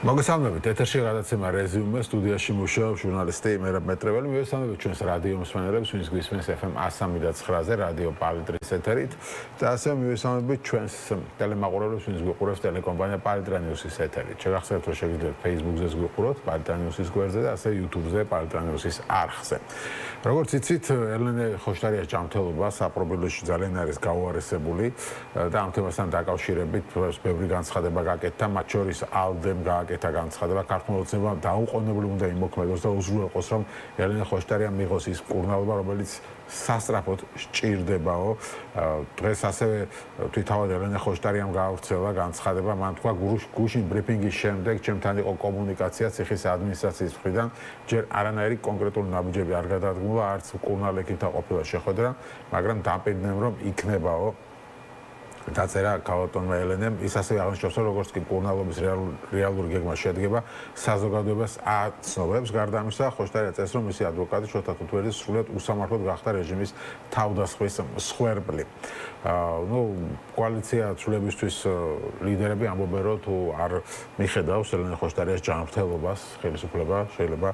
მოგესალმებით, ეთერში გადაცემა რეზიუმე, სტუდიაში მუშაობს ჟურნალისტი მერაბ მეტრეველი. მივესალმებით ჩვენს რადიო მსმენელებს, ვინც გვისმენს FM 103.9-ზე, რადიო პალიტრის ეთერით. და ასევე მივესალმებით ჩვენს ტელემაყურებლებს, ვინც გვიყურებს ტელეკომპანია პალიტრა ნიუსის ეთერით. შეგახსენებთ, რომ შეგიძლიათ Facebook-ზე გვიყუროთ, პალიტრა ნიუსის გვერდზე და ასევე YouTube-ზე, პალიტრა ნიუსის არხზე. როგორც იცით, ელენე ხოშტარიას ჯანმრთელობა საპრობილოში ძალიან არის გაუარესებული და ამ თემასთან დაკავშირებით ბევრი განცხადება გაკეთდა, მათ შორის ალდემ გააკეთა განცხადება ქართულ ოცნებამ დაუყოვნებლივ უნდა იმოქმედოს და უზრუნველყოს, რომ ელენე ხოშტარიამ მიიღოს ის მკურნალობა, რომელიც სასწრაფოდ სჭირდებაო. დღეს ასევე თვითთავად ელენე ხოშტარიამ გაავრცელა განცხადება, მან თქვა გუშინ ბრიფინგის შემდეგ ჩემთან იყო კომუნიკაცია ციხის ადმინისტრაციის მხრიდან, ჯერ არანაირი კონკრეტული ნაბიჯები არ გადადგმულა, არც მკურნალ ექიმთა ყოფილა შეხვედრა, მაგრამ დაპირდნენ, რომ იქნებაო დაწერა ქალბატონმა ელენემ. ის ასევე აღნიშნავს, რომ როგორც კი მკურნალობის რეალური გეგმა შედგება, საზოგადოებას აცნობებს. გარდა ამისა, ხოშტარია წეს, რომ მისი ადვოკატი შოთა თუთვერდი სრულად უსამართლოდ გახდა რეჟიმის თავდასხმის მსხვერპლი. კოალიცია ცვლილებისთვის ლიდერები ამბობენ, რომ თუ არ მიხედავს ელენე ხოშტარიას ჯანმრთელობას, ხელისუფლება შეიძლება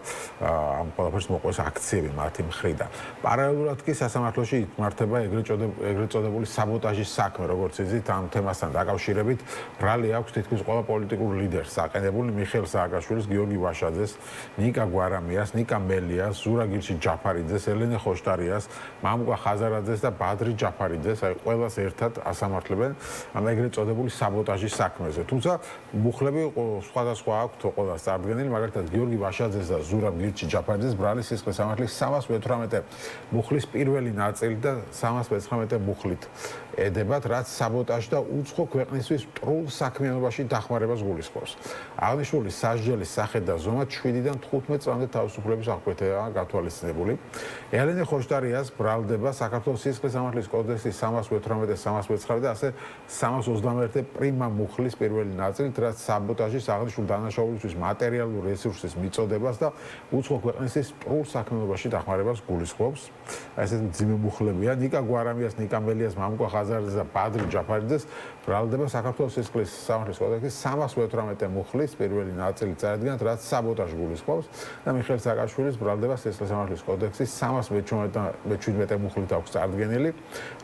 ამ ყველაფერს მოყვეს აქციები მათი მხრიდან. პარალელურად კი სასამართლოში ითმართება ეგრეთ წოდებული საბოტაჟის საქმე, როგორც იცით, ამ თემასთან დაკავშირებით ბრალი აქვს თითქმის ყველა პოლიტიკურ ლიდერს აყენებული, მიხეილ სააკაშვილის, გიორგი ვაშაძეს, ნიკა გვარამიას, ნიკა მელიას, ზურაგილში ჯაფარიძეს, ელენე ხოშტარიას, მამუკა ხაზარაძეს და ბადრი ჯაფარიძეს, აი ყველას ერთად ასამართლებენ ამ ეგრეთ წოდებული საბოტაჟის საქმეზე. თუმცა მუხლები სხვადასხვა აქვთ ყველას წარდგენილი, მაგალითად გიორგი ვაშაძეს და ზურაგილში ჯაფარიძეს ბრალის სისხლის სამართლის 318 მუხლის პირველი ნაწილი და 319 მუხლით ედებათ, რაც საბოტაჟი და უცხო ქვეყნისთვის მტრულ საქმიანობაში დახმარებას გულისხმობს. აღნიშნული სასჯელის სახე და ზომა 7-დან 15 წლამდე თავისუფლების აღკვეთაა გათვალისწინებული. ელენე ხოშტარიას ბრალდება საქართველოს სისხლის სამართლის კოდექსის 318-319 და ასე 321 პრიმა მუხლის პირველი ნაწილით, რაც საბოტაჟის აღნიშნულ დანაშაულისთვის მატერიალურ რესურსის მიწოდებას და უცხო ქვეყნისთვის მტრულ საქმიანობაში დახმარებას გულისხმობს. ესეთი მძიმე მუხლებია. ნიკა გვარამიას, ნიკა მელიას, მამუკა ხაზარაძეს და ბადრი ჯაფარიძეს ბრალდება საქართველოს სისხლის სამართლის კოდექსის 318 მუხლის პირველი ნაწილი წარადგენთ, რაც საბოტაჟს გულისხმობს და მიხეილ სააკაშვილის ბრალდება სისხლის სამართლის კოდექსის 317 მუხლით აქვს წარდგენილი,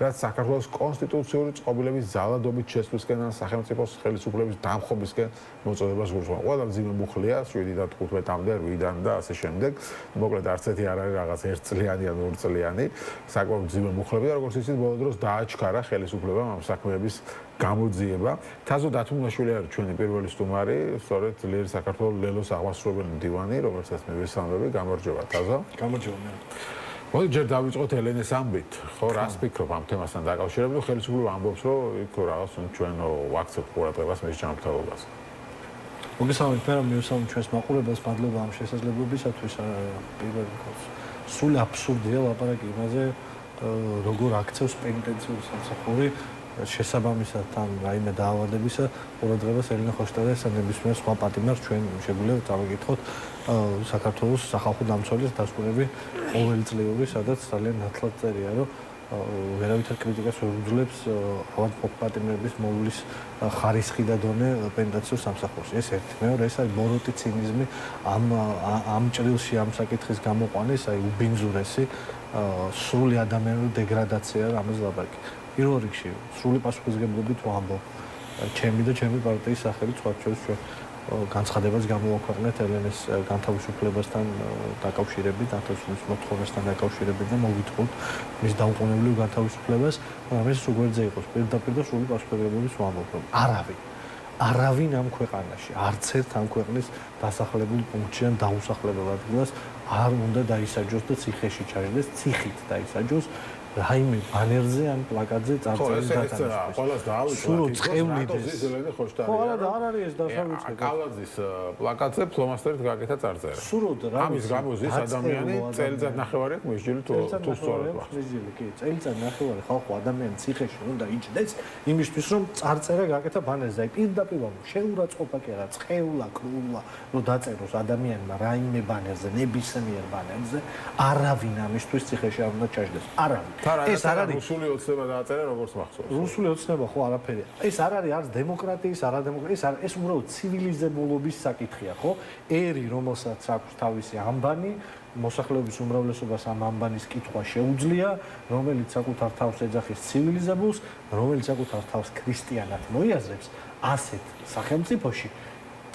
რაც საქართველოს კონსტიტუციური წყობილების ძალადობით შესვლისკენ ან სახელმწიფოს ხელისუფლების დამხობისკენ მოწოდებას გულისხმობს. ყველა მძიმე მუხლია 7-დან 15-მდე, 8-დან და ასე შემდეგ. მოკლედ არც ერთი არ არის რაღაც 1 წლიანი ან 2 წლიანი, საკმაოდ მძიმე მუხლები და როგორც იცით, ბოლო დროს დააჩქარა ხელისუფლებამ ამ საქმეების გამოძიება. თაზო დათუნაშვილი არის ჩვენი პირველი სტუმარი, სწორედ ძლიერი საქართველოს ლელოს აღმასრულებელი მდივანი, რომელსაც მივესალმები. გამარჯობა თაზო. გამარჯობა მე. მოდი ჯერ დავიწყოთ ელენეს ამბით. ხო, რას ფიქრობ ამ თემასთან დაკავშირებით? ხელისუფლება ამბობს, რომ იქ რაღაც ჩვენ ვაქცევთ ყურადღებას მის ჯანმრთელობას. მოგესალმებით, მე მივესალმებ ჩვენს მაყურებელს, მადლობა ამ შესაძლებლობისათვის. პირველ რიგში სულ აბსურდია ლაპარაკი იმაზე, როგორ აქცევს პენიტენციური სამსახური შესაბამისად თან რაიმე დაავადებისა ყურადღებას ელენე ხოშტარიას და ნებისმიერ სხვა პატიმარს ჩვენ შეგვიძლია წავიკითხოთ საქართველოს სახალხო დამცველის დასკვნები ყოველწლიური, სადაც ძალიან ნათლად წერია, რომ ვერავითარ კრიტიკას ვერ უძლებს ავადმყოფ პატიმრების მოვლის ხარისხი და დონე პენიტენციურ სამსახურში. ეს ერთი. მეორე, ეს არის ბოროტი ცინიზმი ამ ჭრილში ამ საკითხის გამოყვანის, აი უბინძურესი სრული ადამიანური დეგრადაცია რამეს ლაპარაკი. პირველ რიგში სრული პასუხისმგებლობით ვამბობ ჩემი და ჩემი პარტიის სახელით სხვა შორის ჩვენ განცხადებას გამოვაქვეყნეთ ელენეს განთავისუფლებასთან დაკავშირებით, განთავისუფლების მოთხოვნასთან დაკავშირებით და მოგვითხოვთ მის დაუყოვნებლივ განთავისუფლებას, მაგრამ ეს უგვერდზე იყოს პირდაპირ და სრული პასუხისმგებლობით ვამბობ, რომ არავინ ამ ქვეყანაში, არც ერთ ამ ქვეყნის დასახლებულ პუნქტში ან დაუსახლებელ ადგილას არ უნდა დაისაჯოს და ციხეში ჩაჟდეს, ციხით დაისაჯოს რაიმე ბანერზე ან პლაკატზე წარწერილი დატანაშაულს. ყველას დაავიწყდა. სულ წევნიდეს. ელენე ხოშტარია. ხო, არა, არ არის ეს დასავიწყე. კალაძის პლაკატზე ფლომასტერით გააკეთა წარწერა. სრულად რა. ამის გამო ზის ადამიანი წელიწად ნახევარი აქვს მისჯილი თუ სწორად ვახ. კი, წელიწად ნახევარი ხალხო ადამიანი ციხეში უნდა იჯდეს იმისთვის, რომ წარწერა გააკეთა ბანერზე. აი პირდაპირ შეურაცხყოფა კი არა, ცხეულა, კრულა, რომ დაწეროს ადამიანმა რაიმე ბანერზე, ნებისმიერ ბანერზე, არავინ ამისთვის ციხეში არ უნდა ჩაჯდეს. არავინ. ეს არ არის რუსული ოცნება დააწერა როგორც მახსოვს. რუსული ოცნება ხო არაფერია. ეს არ არის არც დემოკრატიის, არადემოკრატიის, ეს უბრალოდ ცივილიზებულობის საკითხია, ხო? ერი, რომელსაც აქვს თავისი ამბანი, მოსახლეობის უმრავლესობას ამ ამბანის კითხვა შეუძლია, რომელიც საკუთარ თავს ეძახის ცივილიზებულს, რომელიც საკუთარ თავს ქრისტიანად მოიაზრებს, ასეთ სახელმწიფოში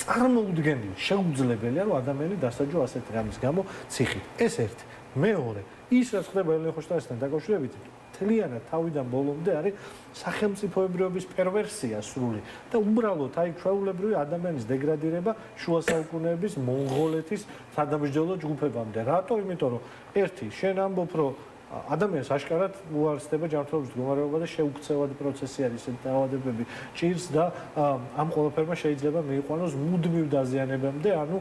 წარმოუდგენელი შეუძლებელია, რომ ადამიანი დასაჯო ასეთ რამის გამო ციხით. ეს ერთი. მეორე, ის რაც ხდება ელენე ხოშტარისთან დაკავშირებით, თლიანად თავიდან ბოლომდე არის სახელმწიფოებრიობის პერვერსია სრული და უბრალოდ აი ჩვეულებრივი ადამიანის დეგრადირება შუა საუკუნეების მონღოლეთის სადამსჯელო ჯგუფებამდე. რატო? იმიტომ რომ ერთი, შენ ამბობ, რომ ადამიანს აშკარად უარსდება ჯანმრთელობის მდგომარეობა და შეუქცევად პროცესი არის, ესეთი დაავადებები ჭირს და ამ ყველაფერმა შეიძლება მიიყვანოს მუდმივ დაზიანებამდე, ანუ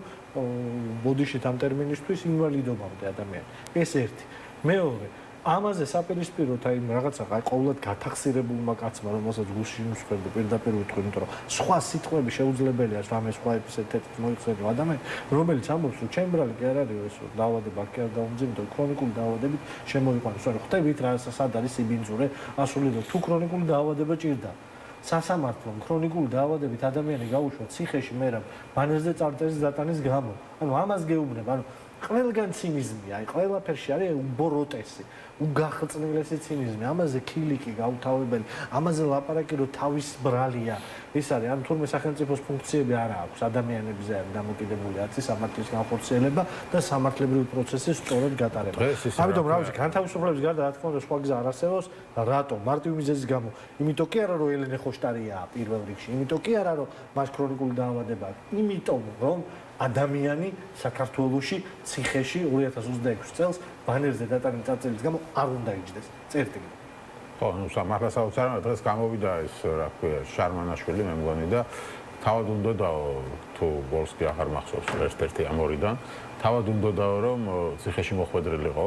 ბოდიშით ამ ტერმინისთვის ინვალიდობამდე ადამიანი. ეს ერთი. მეორე, ამაზე საპირისპიროთ აი რაღაცა აი ყოველად გათახსირებულმა კაცმა, რომელსაც გულში იმსხვერდი პირდაპირ უთქვი, იმიტომ რომ სხვა სიტყვები შეუძლებელია რამე სხვა ეპიზოდებით მოიხსენო ადამიანი, რომელიც ამბობს, რომ ჩემ ბრალი კი არ არის ეს დაავადება კი არ დაუმძიმ, იმიტომ ქრონიკული დაავადებით შემოიყვანოს. ანუ ხვდებით რა სად არის სიბინძურე, ასული და თუ ქრონიკული დაავადება ჭირდა. სასამართლომ ქრონიკული დაავადებით ადამიანი გაუშვა ციხეში მერაბ ბანერზე წარწერის დატანის გამო. ანუ ამას გეუბნება, ანუ ყველგან ცინიზმია, აი ყველაფერში არის უბოროტესი, უგახწნილესი ცინიზმი, ამაზე ქილიკი გაუთავებელი, ამაზე ლაპარაკი რომ თავის ბრალია. ეს არის, ანუ თურმე სახელმწიფოს ფუნქციები არ აქვს, ადამიანებზე არის დამოკიდებული არც სამართლის განხორციელება და სამართლებრივი პროცესის სწორად გატარება. ამიტომ რა ვიცი, განთავისუფლების გარდა რა თქმა უნდა სხვა გზა არ არსებობს, რატო? მარტივი მიზეზის გამო. იმიტომ კი არა რომ ელენე ხოშტარია პირველ რიგში, იმიტომ კი არა რომ მას ქრონიკული დაავადება აქვს, იმიტომ რომ ადამიანი საქართველოში ციხეში 2026 წელს ბანერზე დატანილი წარწერის გამო არ უნდა იჯდეს. წერტილი. ხო, ნუ სამართლასაც არ არის, დღეს გამოვიდა ეს, რა ქვია, შარმანაშვილი მე მგონი და თავად უნდა დაო თუ ბოლსკი ახარ მახსოვს ერთ-ერთი ამ ორიდან, თავად უნდა დაო რომ ციხეში მოხვედრილიყო,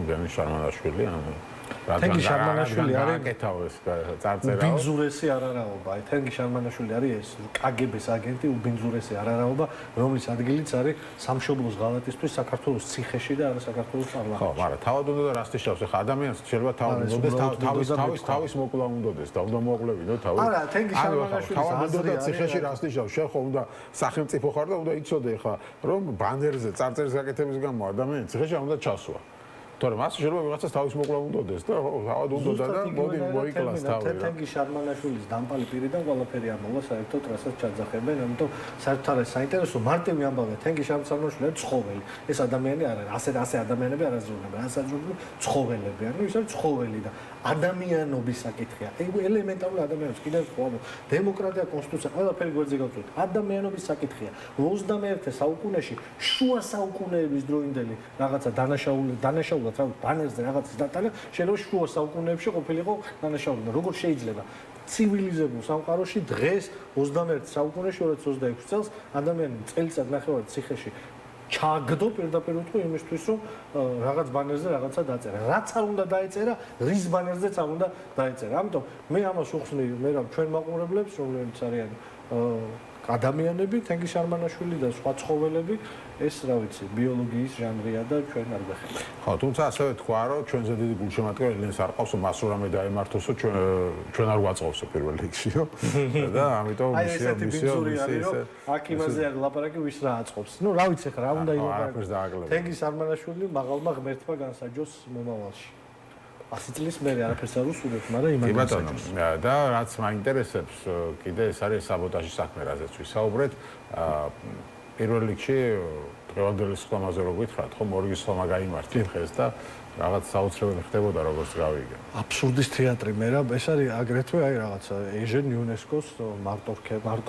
მგონი შარმანაშვილი, ანუ თენგი შარმანაშვილი არის აკეთავ ეს წარწერა. უბინძურესი არარაობა. აი თენგი შარმანაშვილი არის ეს კგბ-ს აგენტი, უბინძურესი არარაობა, რომლის ადგილიც არის სამშობლოს ღალატისთვის საქართველოს ციხეში და არა საქართველოს პარლამენტში. ხო, მაგრამ თავად უნდა და რას შეშავს? ახლა ადამიანს შეიძლება თავად უნდადეს თავის მოკლა უნდადეს და უნდა მოუყლებინო თავი. არა, თენგი შარმანაშვილის აზრი არის ციხეში რას შეშავს? შენ ხო უნდა სახელმწიფო ხარ და უნდა იცოდე ხა რომ ბანერზე წარწერის გაკეთების გამო ადამიანი ციხეში უნდა ჩასვა. თორემ მას შეიძლება ვიღაცას თავის მოკლა უნდადეს და თავად უნდა და მოდი მოიკლას თავი. თენგი შარმანაშვილის დამპალი პირიდან ყველაფერი ამოვა საერთოდ რასაც ჩაძახებენ, ამიტომ საერთოდ არის საინტერესო მარტივი ამბავია თენგი შარმანაშვილი არის ცხოველი. ეს ადამიანი არ არის, ასე ადამიანები არ აზრუნებენ, ასაძრუნებენ ცხოველები, ანუ ის არის ცხოველი და ადამიანობის საკითხია. ელემენტარული ადამიანის კიდევ სხვა დემოკრატია, კონსტიტუცია, ყველაფერი გვერდზე გავწვით. ადამიანობის საკითხია. 21 საუკუნეში შუა საუკუნეების დროინდელი რაღაცა დანაშაულად რა ბანერზე რაღაცას დატანა, შეიძლება შუა საუკუნეებში ყოფილიყო დანაშაული. როგორ შეიძლება ცივილიზებულ სამყაროში დღეს 21 საუკუნეში 2026 წელს ადამიანი წელიწად ნახევარი ციხეში ჩააგდო პირდაპირ უთქვი იმისთვის, რომ რაღაც ბანერზე რაღაცა დაწერა. რაც არ უნდა დაეწერა, რის ბანერზეც არ უნდა დაეწერა. ამიტომ მე ამას უხსნი მე რა ჩვენ მაყურებლებს, რომლებიც არიან ადამიანები, თენგი შარმანაშვილი და სხვა ცხოველები, ეს რა ვიცი, ბიოლოგიის ჟანრია და ჩვენ არ გვეხება. ხო, თუმცა ასევე თქვა, რომ ჩვენზე დიდი გულშემატკივარი ელენეს არ ყავსო, მას რომ რამე დაემართოსო, ჩვენ არ გვაწყობსო პირველ რიგშიო. და ამიტომ აი ესეთი ბინძური არის, რომ აქ იმაზე არის ლაპარაკი, ვის რა აწყობს. ნუ რა ვიცი ხა, რა უნდა ილაპარაკოს. თენგი შარმანაშვილი მაღალმა ღმერთმა განსაჯოს მომავალში. 100 წლის მერე არაფერს არ უსურვებს, მაგრამ იმან განსაჯოს. და რაც მაინტერესებს, კიდე ეს არის საბოტაჟის საქმე, რაზეც ვისაუბრეთ. პირველ რიგში დღევანდელი სხდომაზე რო გითხრათ, ხო, მორგის სხდომა გაიმართეთ დღეს და რაღაც საოცრებელი ხდებოდა, როგორც გავიგე. აბსურდის თეატრი მერაბ, ეს არის აგრეთვე აი რაღაცა ეჟენ იუნესკოს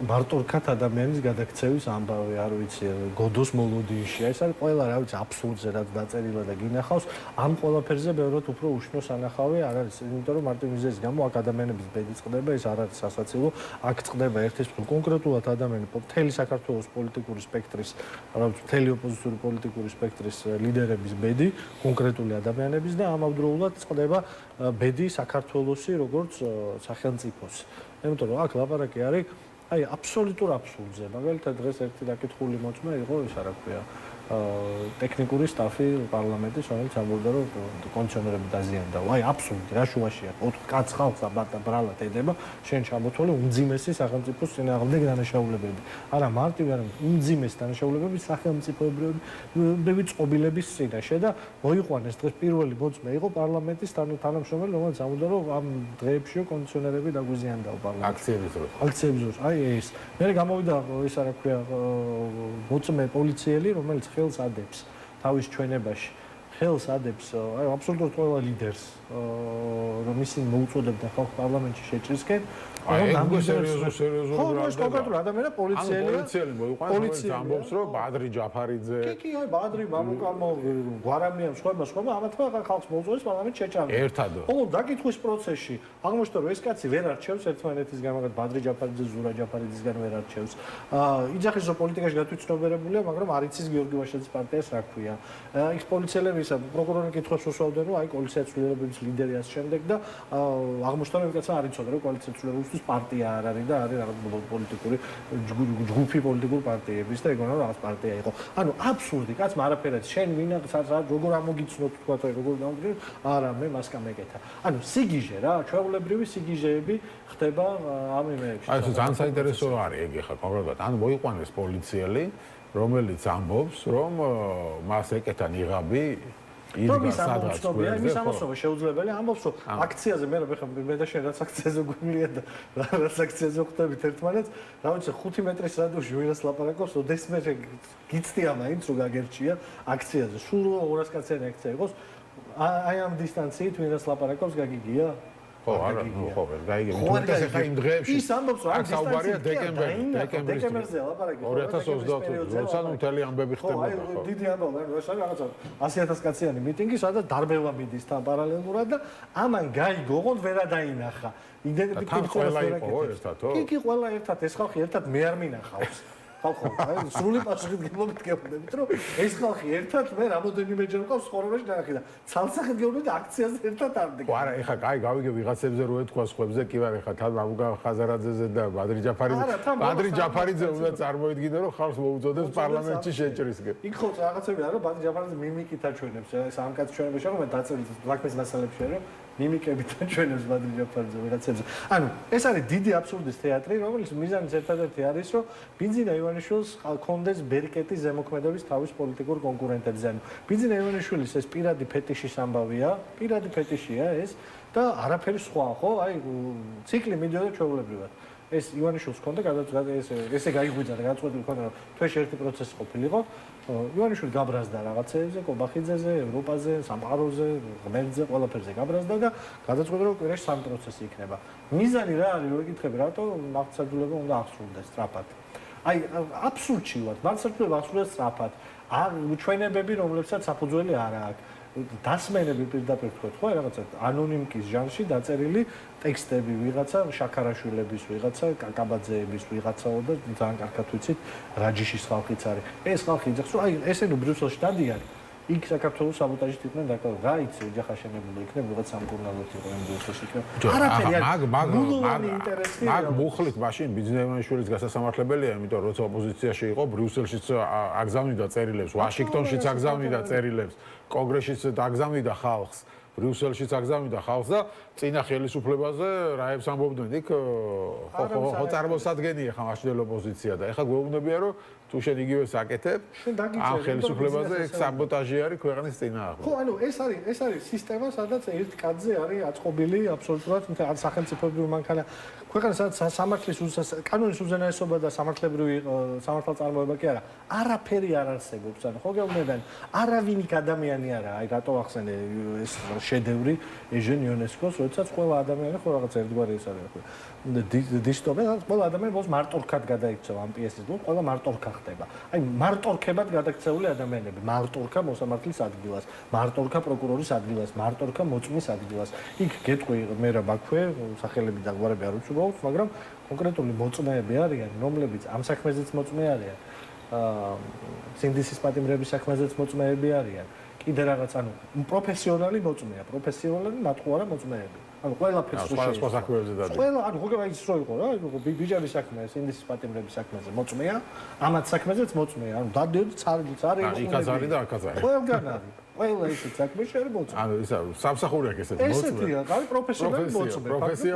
მარტორქად ადამიანის გადაქცევის ამბავი, არ ვიცი, გოდოს მოლოდიში. ეს არის ყველა რა ვიცი, აბსურდზე რაც დაწერილა და გინახავს, ამ ყველაფერზე ბევრად უფრო უშნო სანახავი არ არის, იმიტომ რომ მარტივ მიზეზის გამო აქ ადამიანების ბედი წყდება, ეს არ არის სასაცილო, აქ წყდება ერთის კონკრეტულად ადამიანი მთელი საქართველოს პოლიტიკური სპექტრის, რა ვიცი, მთელი ოპოზიციური პოლიტიკური სპექტრის ლიდერების ბედი, კონკრეტული ადამიანების და ამავდროულად წყდება ბედი საქართველოსი როგორც სახელმწიფოს. იმიტომ რომ აქ ლაპარაკი არის აი აბსოლუტურ აბსურდზე. მაგალითად დღეს ერთი დაკითხული მოწმე იყო, ის რა ქვია, ტექნიკური სტაფი პარლამენტის, რომელიც ამბობდა, რომ კონდიციონერები დაზიანდა. აი, აბსურდი, რა შუაშია. 4 კაც ხალხს ბრალად ედება, შენ ჩამოთვალე უმძიმესი სახელმწიფოს წინააღმდეგ დანაშაულებები. არა მარტივი, არამედ უმძიმესი დანაშაულებები სახელმწიფოებრივი წყობილების წინაშე და მოიყვანეს დღეს პირველი მოწმე იყო პარლამენტის თანამშრომელი, რომელიც ამბობდა, რომ ამ დღეებში კონდიციონერები დაგვიზიანდაო პარლამენტში. აქციების დროს. აქციების დროს. აი ეს. მე გამოვიდა ეს რა ქვია მოწმე პოლიციელი, რომელიც ხელს ადებს თავის ჩვენებაში. ხელს ადებს აი აბსოლუტურად ყველა ლიდერს, რომ ისინი მოუწოდებდა ხალხ პარლამენტში შეჭრისკენ. აი სერიოზული ხო, ეს კონკრეტული ადამიანა პოლიციელია. პოლიციელი მოიყვანს, ამბობს, რომ ბადრი ჯაფარიძე. კი, აი ბადრი, მამუკამო, გვარამია, სხვა, ამათმა ხალხს მოუწოდეს პარლამენტში შეჭრა. ერთადო. ხო, დაკითხვის პროცესში აღმოჩნდა, რომ ეს კაცი ვერ არჩევს ერთმანეთის გამაგად ბადრი ჯაფარიძე, ზურა ჯაფარიძისგან ვერ არჩევს. იძახის, რომ პოლიტიკაში გათვითცნობერებულია, მაგრამ არ იცის გიორგი ვაშაძის პარტიას რა ქვია. ის პოლიციელები პროკურორი კითხავს უსვავდნენ, რომ აი კოალიცია ცვლილებების ლიდერი ასე შემდეგ და აღმოჩნდა, რომ კაცმა არ იცოდა, რომ კოალიცია ცვლილებების პარტია არ არის და არის რაღაც პოლიტიკური ჯგუფი პოლიტიკური პარტიების და ეგონა რაღაც პარტია იყო. ანუ აბსურდი, კაცმა არაფერად შენ ვინა როგორ ამოგიცნოთ თქვა და როგორ დამდგენ, არა მე მასკა მეკეთა. ანუ სიგიჟე რა, ჩვეულებრივი სიგიჟეები ხდება ამ იმეებში. აი ეს ძალიან საინტერესო არის ეგ ხა კონკრეტულად. ანუ მოიყვანეს პოლიციელი, რომელიც ამბობს, რომ მას ეკეთა ნიღაბი იდგა სადღაც გვერდზე. იმის ამოსობა შეუძლებელია, ამბობს, რომ აქციაზე მე და შენ რაც აქციაზე გვიმლია და რაც აქციაზე ხვდებით ერთმანეთს, რა ვიცი 5 მეტრის რადიუსში ვინას ლაპარაკობს, ოდესმე გიცდია მაინც რომ გაგერჩია აქციაზე. სულ 200 კაციანი აქცია იყოს, აი ამ დისტანციით ვინას ლაპარაკობს გაგიგია? ხო, არა, ხო, გაიგე. თუმცა ხა იმ დღეებში ის ამბობს, რომ საუბარია დეკემბერზე ლაპარაკი 2022 როცა მთელი ამბები ხდებოდა. ხო, აი დიდი ამბავი, ეს არის რაღაცა 100,000 კაციანი მიტინგი, სადაც დარბევა მიდის თან პარალელურად და ამან გაიგო, ოღონდ ვერა დაინახა. იდენტიფიკაციას ყველა იყო ერთად, ხო? კი, ყველა ერთად, ეს ხალხი ერთად მე არ მინახავს. ხალხო, აი სრული პასუხისმგებლობით გეუბნებით, რომ ეს ხალხი ერთად მე რამოდენიმეჯერ მყავს ცხოვრებაში დაახი და ცალსახედ გეუბნებით აქციაზე ერთად არდგა. ხო, არა, ეხა კაი გავიგე ვიღაცებზე რო ეთქვა სხვებზე, კი ვარ, ეხა თან მამუკა ხაზარაძეზე და ბადრი ჯაფარიძე უნდა წარმოედგინო, რომ ხალხს მოუწოდებს პარლამენტში შეჭრისკენ. იქ ხო რაღაცები არა, ბადრი ჯაფარიძე მიმიკით აჩვენებს, ეს ამ კაც ჩვენებაში რომ დაწერილი ლაკმის მასალებში რომ მიმიკებით აჩვენებს ბადრი ჯაფარიძე ვიღაცებზე. ანუ ეს არის დიდი აბსურდის თეატრი, რომელიც მიზანიც ერთადერთი არის, რომ ბინძინა ივანიშვილს კონდეს ბერკეტის ზემოქმედების თავის პოლიტიკურ კონკურენტებზე. ანუ ბინძინა ივანიშვილის ეს პირადი ფეტიშის ამბავია, პირადი ფეტიშია ეს და არაფერი სხვა, ხო? აი ციკლი მიდიოდა ჩვეულებრივად. ეს ივანიშვილს კონდა ესე გაიღვიძა და გადაწყვეტილი ქონდა რომ თვეში ერთი პროცესი ყოფილიყო. ივანიშვილი გაბრაზდა რაღაცეებზე, კობახიძეზე, ევროპაზე, სამყაროზე, ღმერთზე, ყველაფერზე გაბრაზდა და გადაწყვეტა რომ კვირაში 3 პროცესი იქნება. მიზანი რა არის, რო ეკითხები, რატო მართლმსაჯულება უნდა აღსრულდეს სწრაფად. აი აბსურდში ვარ, მართლმსაჯულება აღსრულდეს სწრაფად. ჩვენებები, რომლებსაც საფუძველი არ აქვს. დასმენები პირდაპირ თქვით, ხო, რაღაცა ანონიმკის ჟანრში დაწერილი ტექსტები ვიღაცა შაქარაშვილების, ვიღაცა კაკაბაძეების, ვიღაცაო და ძალიან კარგად ვიცით რაჯიშის ხალხიც არის. ეს ხალხი იძახს, რომ აი ესენი ბრიუსელში დადიან. იქ საქართველოს საბოტაჟით იყვნენ დაკავებული. რა იცი, ოჯახა შენებული იქნება, ვიღაც სამკურნალოდ იყო იმ ბრიუსელში. არაფერი არ. მაგ მუხლით მაშინ ბინძინა ივანიშვილის გასასამართლებელია, იმიტომ როცა ოპოზიციაში იყო, ბრიუსელშიც აგზავნიდა წერილებს, ვაშინგტონშიც აგზავნიდა წერილებს, კონგრესშიც აგზავნიდა ხალხს. ბრიუსელშიც აგზავნიდა ხალხს და წინა ხელისუფლებაზე რაებს ამბობდნენ იქ ხო წარმოსადგენია ხა მაშინდელი ოპოზიცია და ეხლა გვეუბნებია რომ თუ შენ იგივეს აკეთებ ამ ხელისუფლებაზე ეგ საბოტაჟი არის ქვეყნის წინააღმდეგ. ხო, ანუ ეს არის სისტემა, სადაც ერთ კაცზე არის აწყობილი აბსოლუტურად სახელმწიფოებრივი მანქანა. ქვეყანა სადაც სამართლის კანონის უზენაესობა და სამართალწარმოება კი არა, არაფერი არ არსებობს. ანუ ხო გეუბნებიან, არავინ იქ ადამიანი არა, აი რატო ახსენე ეს შედევრი ეჟენ იონესკოს, როდესაც ყველა ადამიანი ხო რაღაც ერთგვარი ეს არის ხო. დისტოპია, ყველა ადამიანი ბოლოს მარტორქად გადაიქცევა ამ პიესის დრო, ყველა მარტორქა ხდება. აი მარტორქებად გადაქცეული ადამიანები, მარტორქა მოსამართლის ადგილას, მარტორქა პროკურორის ადგილას, მარტორქა მოწმის ადგილას. იქ გეტყვი მე რა ბაქვე, სახელები და გვარები არ უცნობ, მაგრამ კონკრეტული მოწმეები არიან, რომლებიც ამ საქმეზეც მოწმე არიან. სინდისის პატიმრების საქმეზეც მოწმეები არიან. კიდე რაღაც ანუ პროფესიონალი მოწმეა, პროფესიონალი მათყუარა მოწმეები. ანუ ყველაფერს სხვა საქმეებზე დადი. ყველა ანუ როგორ ის რო იყო რა, ბიჯარის საქმე, ინდისის პატიმრების საქმეზე მოწმეა, ამათ საქმეზეც მოწმეა. ანუ დადიოდი цаრი იყო. იქაც არის და აქაც არის. ყველგან არის. ყველა ისეთ საქმეში არის მოწმე. ანუ ისა სამსახური აქვს ესეთი მოწმე. ესეთია, არის პროფესიონალი მოწმე, პროფესია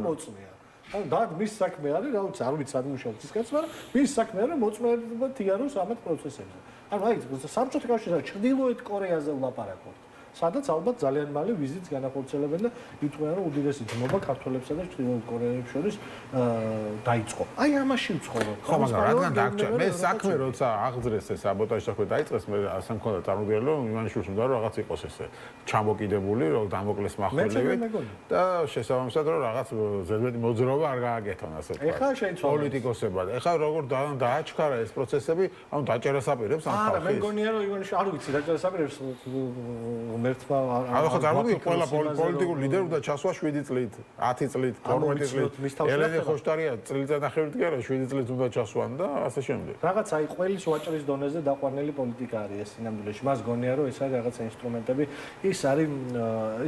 მოწმეა. ანუ დად მის საქმე არის, რა ვიცი, არ ვიცი სად მუშაობს ის კაცი, მაგრამ მის საქმე არის მოწმეება თიაროს ამათ პროცესებზე. ანუ აი საბჭოთა კავშირის ჩრდილოეთ კორეაზე ვლაპარაკობთ. სადაც ალბათ ძალიან მალე ვიზიტს განახორციელებენ და ითქვენ რომ უდიდესი ძმობა ქართველებსა და ჩრდილოეთ კორეელებს შორის დაიწყო. აი ამაში ვცხოვრობ. ხო, მაგრამ რადგან დაგჭა, მე საქმე როცა აღძრეს ეს საბოტაჟი საქმე დაიწყეს, მე ასე მქონდა წარმოდგენა რომ ივანიშვილს უნდა რომ რაღაც იყოს ესე ჩამოკიდებული, რომ დამოკლეს מחველები და შესაბამისად რომ რაღაც ზედმეტი მოძრაობა არ გააკეთონ ასე თქვა. ეხლა შეიცვალა პოლიტიკოსებად. ეხლა როგორ დააჩქარა ეს პროცესები, ანუ დაჭერას აპირებს ამ ხალხის. არა, მე მგონია რომ ივანიშვილი არ ვიცი დაჭერას აპირებს ერთმა ანუ ხო წარმოიდგინე ყველა პოლიტიკური ლიდერი უნდა ჩასვა 7 წლით, 10 წლით, 12 წლით. ელენე ხოშტარია წლიწადახევით კი არა 7 წლით უნდა ჩასვან და ასე შემდეგ. რაღაც აი ყველის ვაჭრის დონეზე დაყვანილი პოლიტიკა არის ეს სინამდვილეში. მას გონია რომ ეს არის რაღაცა ინსტრუმენტები. ის არის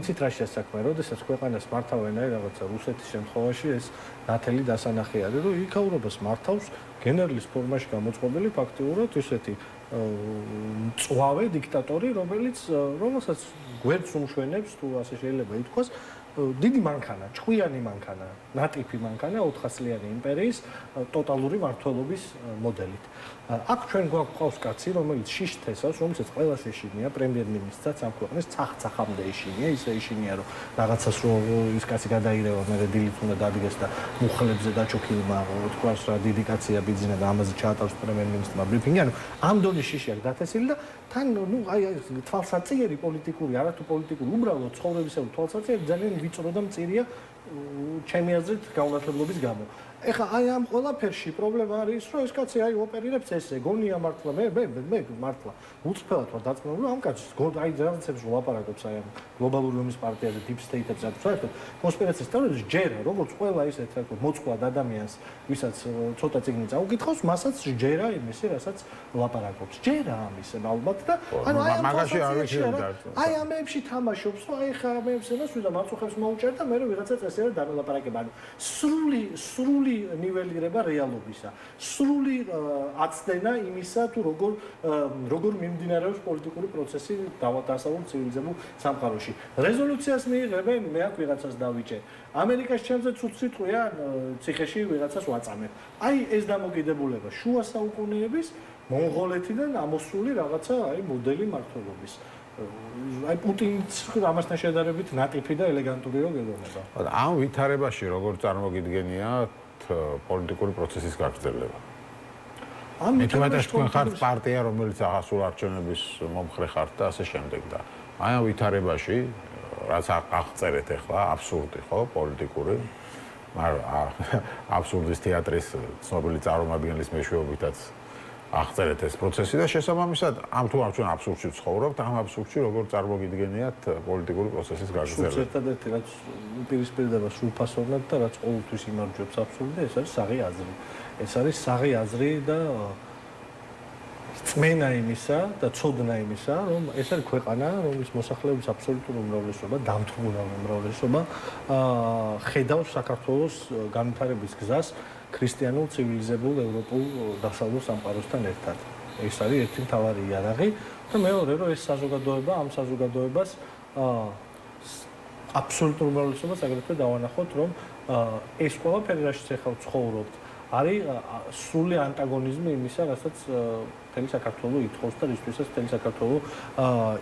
იცით რა შესაქმე, როდესაც ქვეყანას მართავენ აი რაღაცა რუსეთის შემთხვევაში ეს ნათელი დასანახი არის, რომ იქაურობას მართავს გენერლის ფორმაში გამოწყობილი ფაქტიურად ისეთი მწვავე დიქტატორი, რომელსაც გვერდს უმშვენებს თუ ასე შეიძლება ითქვას, დიდი მანქანა, ჭკვიანი მანქანა, ნატიფი მანქანა 400-წლიანი იმპერიის ტოტალური მმართველობის მოდელით. აქ ჩვენ გვაქვს კაცი, რომელიც შიშთესავს, რომელსაც ყველას ეშინია, პრემიერ-მინისტრსაც ამ ქვეყნის ცახ-ცახამდე ეშინია, ისე ეშინია, რომ რაღაცას რომ ის კაცი გადაირევა, მე დილით უნდა დადგეს და მუხლებზე დაჩოქილმა თქვას რა დიდი კაცია ბიძინა და ამაზე ჩაატაროს პრემიერ-მინისტრმა ბრიფინგი, ანუ ამ დონის შიში აქვს დათესილი და თან ნუ აი თვალსაწიერი პოლიტიკური, არათუ პოლიტიკური, უბრალოდ ცხოვრებისეული თვალსაწიერი ძალიან ვიწრო და მწირია ჩემი აზრით გაუნათლებლობის გამო. ეხლა აი ამ ყველაფერში პრობლემა არის, რომ ეს კაცი აი ოპერირებს ესე, გონია მართლა მე მართლა უწფელად ვარ დაწმუნებული ამ კაცს, აი რაღაცებს ვლაპარაკობს აი ამ გლობალური ომის პარტიაზე, deep state-ებს აქვს საერთოდ კონსპირაციის თეორიებში ჯერა, როგორც ყველა ისეთ რა თქმა უნდა მოწყვლად ადამიანს, ვისაც ცოტა წიგნი წაუკითხავს, მასაც ჯერა იმისი, რასაც ვლაპარაკობს. ჯერა ამის ალბათ და ანუ აი ამ მაგაში არ ვიცი აი ამებში თამაშობს, რომ აი ხა ამებს ემას ვიდა მაწუხებს მოუჭერ და მე ვიღაცა წესერად დანალაპარაკება. ანუ სრული ნიველირება რეალობისა. სრული აცდენა იმისა, თუ როგორ მიმდინარეობს პოლიტიკური პროცესი დასავლურ ცივილიზებულ სამყაროში. რეზოლუციას მიიღებენ, მე აქ ვიღაცას დავიჭე. ამერიკაში ჩემზე ცუც სიტყვია, ციხეში ვიღაცას ვაწამებ. აი ეს დამოკიდებულება შუა საუკუნეების მონღოლეთიდან ამოსული რაღაცა აი მოდელი მმართველობის. აი პუტინს ამასთან შედარებით ნატიფი და ელეგანტური რო გეუბნება. ამ ვითარებაში როგორ წარმოგიდგენიათ პოლიტიკური პროცესის გაგრძელება? ამ ვითარებაში თქვენ ხართ პარტია, რომელიც აღასულ არჩევნების მომხრე ხართ და ასე შემდეგ და აი ამ ვითარებაში რაც აღწერეთ ახლა აბსურდი ხო პოლიტიკური აბსურდის თეატრის ცნობილი წარმომადგენლის მეშვეობითაც აღწერეთ ეს პროცესი და შესაბამისად ამ თუ არ ჩვენ აბსურდში ვცხოვრობთ, ამ აბსურდში როგორ წარმოგიდგენიათ პოლიტიკური პროცესის გაგრძელება? ერთადერთი რაც უპირისპირდება სრულფასოვნად და რაც ყოველთვის იმარჯვებს აბსურდს, ეს არის საღი აზრი. ეს არის საღი აზრი და წმენა იმისა და ცოდნა იმისა, რომ ეს არის ქვეყანა, რომლის მოსახლეობის აბსოლუტური უმრავლესობა, დამთრმუნავი უმრავლესობა ხედავს საქართველოს განვითარების გზას ქრისტიანულ ცივილიზებულ ევროპულ დასავლურ სამყაროსთან ერთად. ეს არის ერთი მთავარი იარაღი და მეორე რომ ეს საზოგადოება, ამ საზოგადოებას აბსოლუტურ უმრავლესობას აგრეთვე დავანახოთ, რომ ეს ყველაფერი რაშიც ახლა ვცხოვრობთ, არის სრული ანტაგონიზმი იმისა, რასაც მთელი საქართველო ითხოვს და რისთვისაც მთელი საქართველო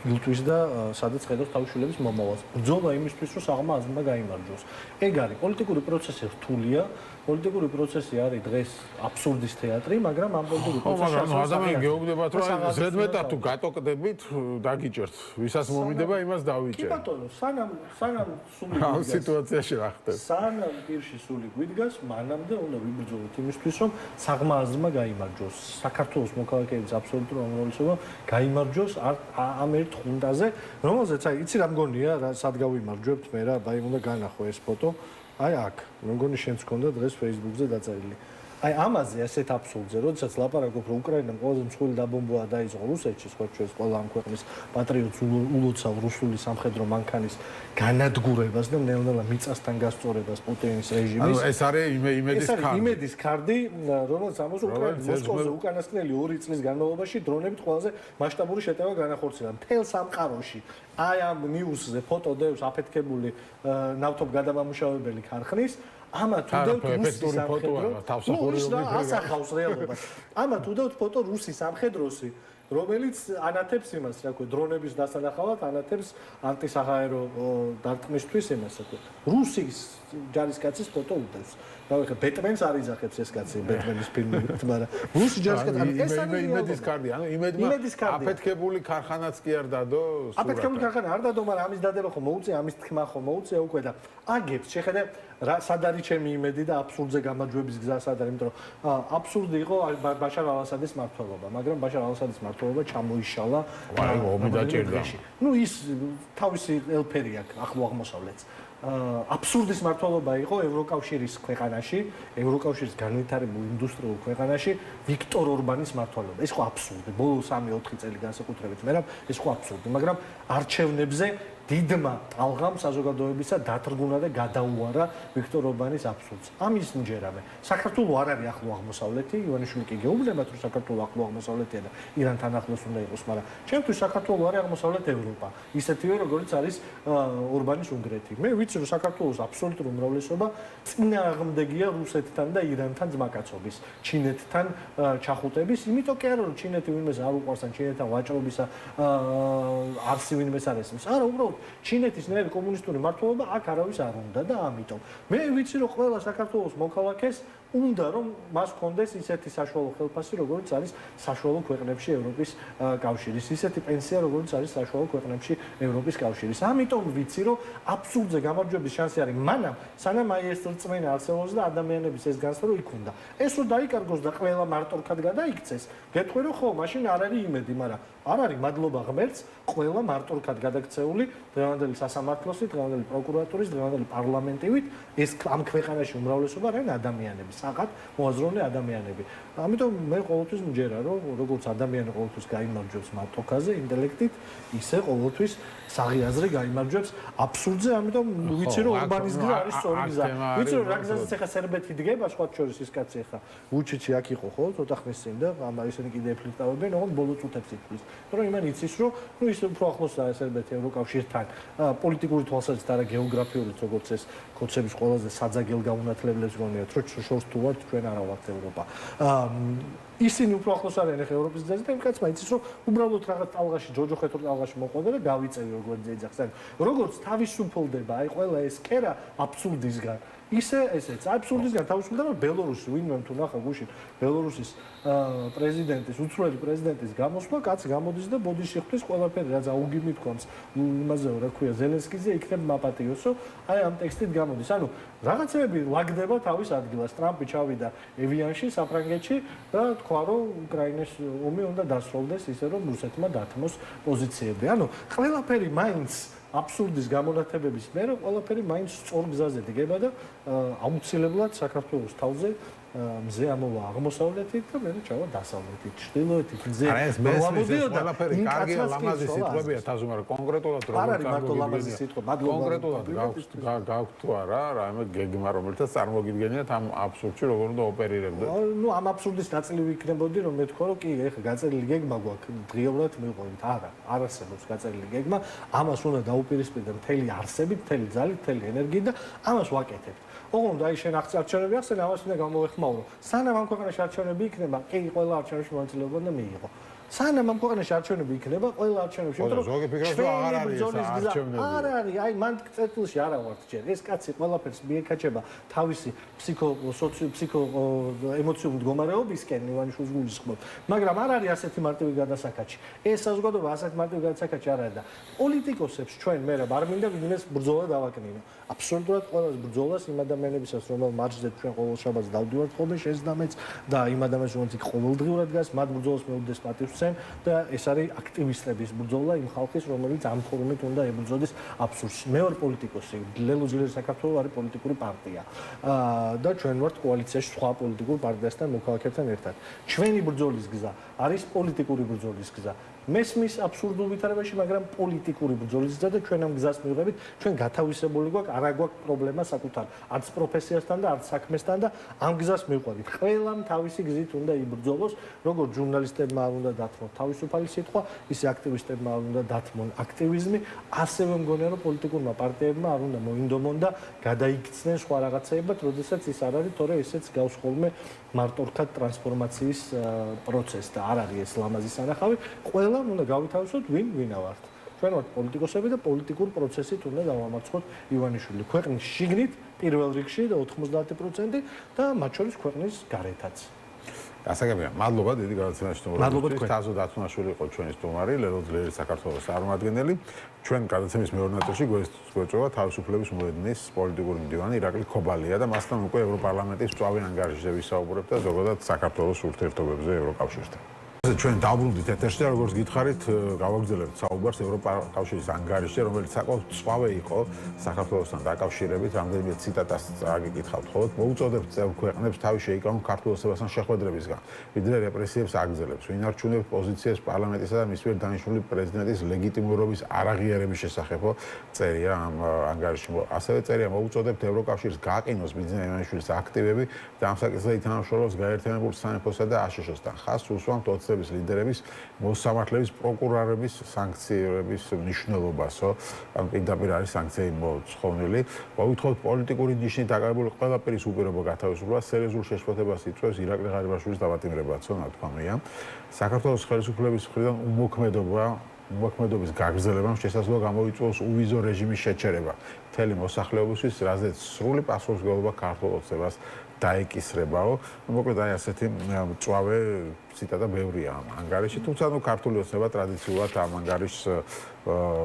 ილტვის და სადაც ხედავს თავის შვილების მომავალს. ბრძოლა იმისთვის, რომ საღმა აზრმა გაიმარჯვოს. ეგ არის პოლიტიკური პროცესი რთულია, პოლიტიკური პროცესი არის დღეს აბსურდის თეატრი, მაგრამ ამ პოლიტიკური პროცესში ადამიანი გეუბნებათ, რომ ზედმეტად თუ გატოკდებით, დაგიჭერთ, ვისაც მომიდება, იმას დავიჭერ. კი ბატონო, სანამ სული ამ სიტუაციაში რა ხდება? სანამ პირში სული გვიდგას, მანამდე უნდა ვიბრძოლოთ იმისთვის, რომ საღმა აზრმა გაიმარჯვოს. საქართველოს მოქალაქეების აბსოლუტური უმრავლესობა გაიმარჯვოს ამ ერთ ხუნტაზე, რომელზეც აი იცი რა მგონია, სად გავიმარჯვებთ მე რა, აი უნდა განახო ეს ფოტო. აი აქ, მე მგონი შენც გქონდა დღეს Facebook-ზე დაწერილი. აი ამაზე ასეთ აბსურდზე, როდესაც ლაპარაკობ, რომ უკრაინამ ყველაზე მსხვილი დაბომბვა დაიწყო რუსეთში, სხვა ჩვენს ყველა ამ ქვეყნის პატრიოტს ულოცავ რუსული სამხედრო მანქანის განადგურებას და ნელ-ნელა მიწასთან გასწორებას პუტინის რეჟიმის. ეს არის იმედის ქარდი. იმედის ქარდი, რომელიც ამას უკრაინის მოსკოვზე უკანასკნელი 2 წლის განმავლობაში დრონებით ყველაზე მასშტაბური შეტევა განახორციელა. მთელ სამყაროში აი ამ ნიუსზე ფოტო დევს აფეთქებული ნავთობ გადამამუშავებელი ქარხნის ამათ უდევთ რუსის სამხედრო თავსახური ასახავს რეალობას. ამათ უდევთ ფოტო რუსის სამხედროსი, რომელიც ანათებს იმას, რა ქვია, დრონების დასანახავად ანათებს ანტისაჰაერო დარტყმისთვის იმას, რა ქვია. რუსის ჯარისკაცის ფოტო უდევს. რა ვიხე, ბეტმენს არ იძახებს ეს კაცი ბეტმენის ფილმებით, მაგრამ რუსი ჯარისკაცი ეს არის იმედის ქარდი, ანუ იმედის აფეთქებული ქარხანაც კი არ დადო. აფეთქებული ქარხანა არ დადო, მაგრამ ამის დადება ხო მოუწია, ამის თქმა ხო მოუწია უკვე და აგებს შეხედე სად არის ჩემი იმედი და აბსურდზე გამარჯვების გზა სად არის, იმიტომ რომ აბსურდი იყო ბაშარ ალ-ასადის მმართველობა, მაგრამ ბაშარ ალ-ასადის მმართველობა ჩამოიშალა. ვაი, ომი დაჭირდა. ნუ ის თავისი ელფერი აქვს ახლო აღმოსავლეთს. აბსურდის მმართველობა იყო ევროკავშირის ქვეყანაში, ევროკავშირის განვითარებულ ინდუსტრიულ ქვეყანაში ვიქტორ ორბანის მმართველობა. ეს ხო აბსურდი. ბოლო 3-4 წელი განსაკუთრებით, მაგრამ ეს ხო აბსურდი, მაგრამ არჩევნებზე დიდმა ტალღამ საზოგადოებისა დათრგუნა და გადაუარა ვიქტორ ორბანის აბსურდს. ამის მჯერამე. საქართველოს არ არის ახლო აღმოსავლეთი, ივანიშვილი კი გეუბნებათ, რომ საქართველოს ახლო აღმოსავლეთია და ირანთან ახლოს უნდა იყოს, მაგრამ ჩემთვის საქართველოს არის აღმოსავლეთ ევროპა. ისეთივე როგორც არის ორბანის უნგრეთი. მე ვიცი, რომ საქართველოს აბსოლუტური უმრავლესობა წინააღმდეგია რუსეთთან და ირანთან ძმაკაცობის, ჩინეთთან ჩახუტების, იმიტომ კი არა, რომ ჩინეთი ვინმეს არ უყვარს ან ჩინეთთან ვაჭრობისა არსი ვინმეს არ ესმის. არა, უბრალოდ ჩინეთის ნელი კომუნისტური მმართველობა აქ არავის არ უნდა და ამიტომ მე ვიცი რომ ყველა საქართველოს მოქალაქეს უნდა რომ მას ჰქონდეს ისეთი საშუალო ხელფასი როგორც არის საშუალო ქვეყნებში ევროპის კავშირის ისეთი პენსია როგორც არის საშუალო ქვეყნებში ევროპის კავშირის ამიტომ ვიცი რომ აბსურდზე გამარჯვების შანსი არის მანამ სანამ აი ეს რწმენა არსებობს და ადამიანების ეს განცდა რომ იქ უნდა ეს რომ დაიკარგოს და ყველა მარტორქად გადაიქცეს გეტყვი რომ ხო მაშინ არ არის იმედი მაგრამ არ არის მადლობა ღმერთს ყველა მარტორქად გადაქცეული დღევანდელი სასამართლოსი დღევანდელი პროკურატურის დღევანდელი პარლამენტივით ეს ამ ქვეყანაში უმრავლესობა არიან ადამიანები საყად მოაზროვნე ადამიანები. ამიტომ მე ყოველთვის მჯერა რომ როგორც ადამიანი ყოველთვის გაიმარჯვებს მარტოქაზე ინტელექტით, ისე ყოველთვის საღი აზრი გაიმარჯვებს აბსურდზე, ამიტომ ვიცი რომ урბანის გზა არის სწორი გზა. ვიცი რომ რა გზაზეც ახლა სერბეთი დგება, სხვა შორის ის კაცი ახლა ვუჩიჩი აქ იყო ხო, ცოტა ხნის წინ და ისინი კიდე ეფლიქტავებენ, ოღონდ ბოლო წუთებს იფლის. რომ იმან იცის რომ ნუ ის უფრო ახლოსაა სერბეთი ევროკავშირთან, პოლიტიკური თვალსაზრისით არა გეოგრაფიურით, როგორც ეს კოცების ყველაზე საძაგელ გაუნათლებლებს გონიათ, რომ შორს თუ ვართ ჩვენ არა ვართ ევროპა. ისინი უფრო ახლოს არიან ახლა ევროპის გზაზე და იმ კაცმა იცის რომ უბრალოდ რაღაც ტალღაში ჯოჯოხეთურ ტალღაში მოყვება და გავიწევი როგორც ძეძახს. როგორც თავისუფლდება აი ყველა ეს კერა აბსურდისგან. ისე ესეც აბსურდისგან თავისუფლდება ბელორუსი ვინმე თუ ნახა გუშინ ბელორუსის პრეზიდენტის უცვლელი პრეზიდენტის გამოსვლა კაც გამოდის და ბოდიში ხდის ყველაფერი რაც აუგი მithქვამს იმაზე რა ქვია ზელენსკიზე იქნებ მაპატიოსო აი ამ ტექსტით გამოდის ანუ რაღაცები ლაგდება თავის ადგილას ტრამპი ჩავიდა ევიანში საფრანგეთში და თქვა რომ უკრაინის ომი უნდა დასრულდეს ისე რომ რუსეთმა დათმოს პოზიციები ანუ ყველაფერი მაინც აბსურდის გამონათებების მერე ყველაფერი მაინც სწორ გზაზე დგება და აუცილებლად საქართველოს თავზე მზე ამოვა აღმოსავლეთით და მე ჩავა დასავლეთით ჩრდილოეთით მზე მოვამოდიოდა ყველაფერი კარგია ლამაზი სიტყვებია თაზუმა რა კონკრეტულად როგორ არ არის მარტო ლამაზი სიტყვა მადლობა კონკრეტულად გაქვთ თუ არა რაიმე გეგმა რომელთაც წარმოგიდგენიათ ამ აბსურდში როგორ უნდა ოპერირებდე ნუ ამ აბსურდის ნაწილი ვიქნებოდი რომ მე თქვა რომ კი ეხა გაწერილი გეგმა გვაქვს დღიურად მივყვებით არა არ არსებობს გაწერილი გეგმა ამას უნდა დაუპირისპირდე მთელი არსებით მთელი ძალით მთელი ენერგიით და ამას ვაკეთებთ ოღონდ აი შენ არჩევნები ახსენე ამას უნდა გამოვეხმაურო სანამ ამ ქვეყანაში არჩევნები იქნება კი ყველა არჩევნებში მონაწილეობა უნდა მიიღო სანამ ამ ქვეყანაში არჩევნები იქნება ყველა არჩევნებში იმიტომ რომ ზოგი ფიქრობს რომ აღარ არის არჩევნები არ არის აი მან წერტილში არა ვართ ჯერ ეს კაცი ყველაფერს მიეკაჩება თავისი ფსიქო ემოციურ მდგომარეობისკენ ივანიშვილის გულისხმობ მაგრამ არ არის ასეთი მარტივი გადასაკაჩი ეს საზოგადოება ასეთი მარტივი გადასაკაჩი არ არის და პოლიტიკოსებს ჩვენ მე რა არ მინდა ვინმეს ბრძოლა დავაკნინო აბსოლუტურად ყველას ბრძოლას იმ ადამიანებისაც რომელ მარჯზე ჩვენ ყოველ შაბათს დავდივართ ხოლმე შესდამეც და იმ ადამიანებს რომელიც ყოველდღიურად გას მათ ბრძოლას მეუდეს პატივს მივცენ და ეს არის აქტივისტების ბრძოლა იმ ხალხის, რომელიც ამ ფორუმით უნდა ებრძოდეს აბსურდს. მე ვარ პოლიტიკოსი, ლელო ძლიერი საქართველო არის პოლიტიკური პარტია. და ჩვენ ვართ კოალიციაში სხვა პოლიტიკურ პარტიასთან, მოქალაქეებთან ერთად. ჩვენი ბრძოლის გზა არის პოლიტიკური ბრძოლის გზა. მესმის აბსურდულ ვითარებაში, მაგრამ პოლიტიკური ბრძოლის გზა და ჩვენ ამ გზას მივიღებით, ჩვენ გათავისებული გვაქვს, არა გვაქვს პრობლემა საკუთარ არც პროფესიასთან და არც საქმესთან და ამ გზას მივყვებით. ყველამ თავისი გზით უნდა იბრძოლოს, როგორც ჟურნალისტებმა არ უნდა დათმონ თავისუფალი სიტყვა, ისე აქტივისტებმა არ უნდა დათმონ აქტივიზმი, ასევე მგონია რომ პოლიტიკურმა პარტიებმა არ უნდა მოინდომონ და გადაიქცნენ სხვა რაღაცეებად, როდესაც ის არ არის, თორე ესეც გავს ხოლმე მარტორქად ტრანსფორმაციის პროცესს და არ არის ეს ლამაზი სანახავი. ყველამ უნდა გავითავისოთ ვინ ვინა ვართ. ჩვენ ვართ პოლიტიკოსები და პოლიტიკურ პროცესით უნდა დავამარცხოთ ივანიშვილი. ქვეყნის შიგნით პირველ რიგში და 90% და მათ შორის ქვეყნის გარეთაც. გასაგებია, მადლობა დიდი გადაცემაში სტუმრობისთვის. თაზო დათუნაშვილი იყო ჩვენი სტუმარი, ლელო ძლიერი საქართველოს წარმომადგენელი. ჩვენ გადაცემის მეორე ნაწილში გვეწევა თავისუფლების მოედნის პოლიტიკური მდივანი ირაკლი ქობალია და მასთან უკვე ევროპარლამენტის მწვავე ანგარიშზე ვისაუბრებთ და ზოგადად საქართველოს ურთიერთობებზე ევროკავშირთან. ჩვენ დავბრუნდით ეთერში და როგორც გითხარით, გავაგრძელებთ საუბარს ევროკავშირის ანგარიშზე, რომელიც საკმაოდ მწვავე იყო საქართველოსთან დაკავშირებით, რამდენიმე ციტატას წაგიკითხავთ ხოლმე. მოუწოდებთ წევრ ქვეყნებს თავი შეიკავონ ქართულ ოცნებასთან შეხვედრებისგან, ვიდრე რეპრესიებს აგრძელებს. ვინ არჩუნებს პოზიციებს პარლამენტისა და მის მიერ დანიშნული პრეზიდენტის ლეგიტიმურობის არაღიარების შესახებო წერია ამ ანგარიშში. ასევე წერია მოუწოდებთ ევროკავშირს გააყინოს ბიძინა ივანიშვილის აქტივები და ამ საკითხზე ითანამშრომლოს გაერთიანებულ სამეფოსა და აშშ-თან. ხაზს უსვამთ ოცნების ლიდერების, მოსამართლეების, პროკურორების სანქციების მნიშვნელობასო. ამ პირდაპირ არის სანქციები მოწყობილი. მოვითხოვთ პოლიტიკური ნიშნით დაკავებული ყველა პირის უპირობო გათავისუფლებას, სერიოზულ შეშფოთებას იწვევს ირაკლი ღარიბაშვილის დაბატიმრებაცო, ნათქვამია. საქართველოს ხელისუფლების მხრიდან უმოქმედობის გაგრძელებამ შესაძლოა გამოიწვიოს უვიზო რეჟიმის შეჩერება მთელი მოსახლეობისთვის, რაზეც სრული პასუხისმგებლობა ქართულ ოცნებას დაეკისრებაო. მოკლედ აი ასეთი მწვავე ციტატა ბევრია ამ ანგარიში, თუმცა ქართული ოცნება ტრადიციულად ამ ანგარიშს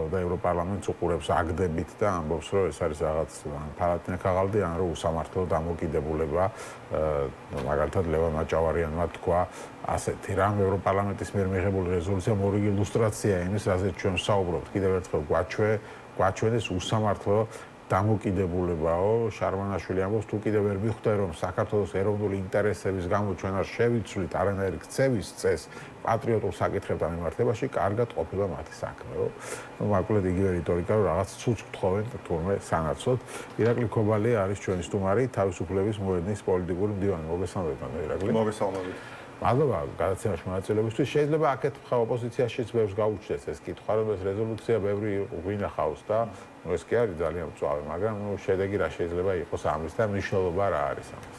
და ევროპარლამენტს უყურებს აგდებით და ამბობს, რომ ეს არის რაღაც ფალატინე ქაღალდი, ან რომ უსამართლო დამოკიდებულება, მაგალითად ლევან მაჭავარიანმა თქვა ასეთი რამ ევროპარლამენტის მიერ მიღებული რეზოლუცია მორიგი ილუსტრაცია იმის, რაზეც ჩვენ ვსაუბრობთ. კიდევ ერთხელ გვაჩვენეს უსამართლო დამოკიდებულებაო. შარმანაშვილი ამბობს, თუ კიდევ ვერ მიხვდა, რომ საქართველოს ეროვნული ინტერესების გამო ჩვენ არ შევიცვლით არანაირი ქცევის წესს პატრიოტულ საკითხებთან მიმართებაში, კარგად ყოფილა მათი საქმეო. მოკლედ იგივე რიტორიკა, რომ რაღაც ცუც გთხოვენ თურმე სანაცვლოდ. ირაკლი ქობალია არის ჩვენი სტუმარი, თავისუფლების მოედნის პოლიტიკური მდივანი. მოგესალმებით, ირაკლი. მოგესალმებით. მადლობა გადაცემაში მონაწილეობისთვის. შეიძლება აქეთ ხა ოპოზიციაში ბევრს გაუჩნდეს ეს კითხვა, რომ ეს რეზოლუცია ბევრი გვინახავს და ეს კი არის ძალიან მწვავე, მაგრამ შედეგი რა შეიძლება იყოს ამის და მნიშვნელობა რა არის ამის.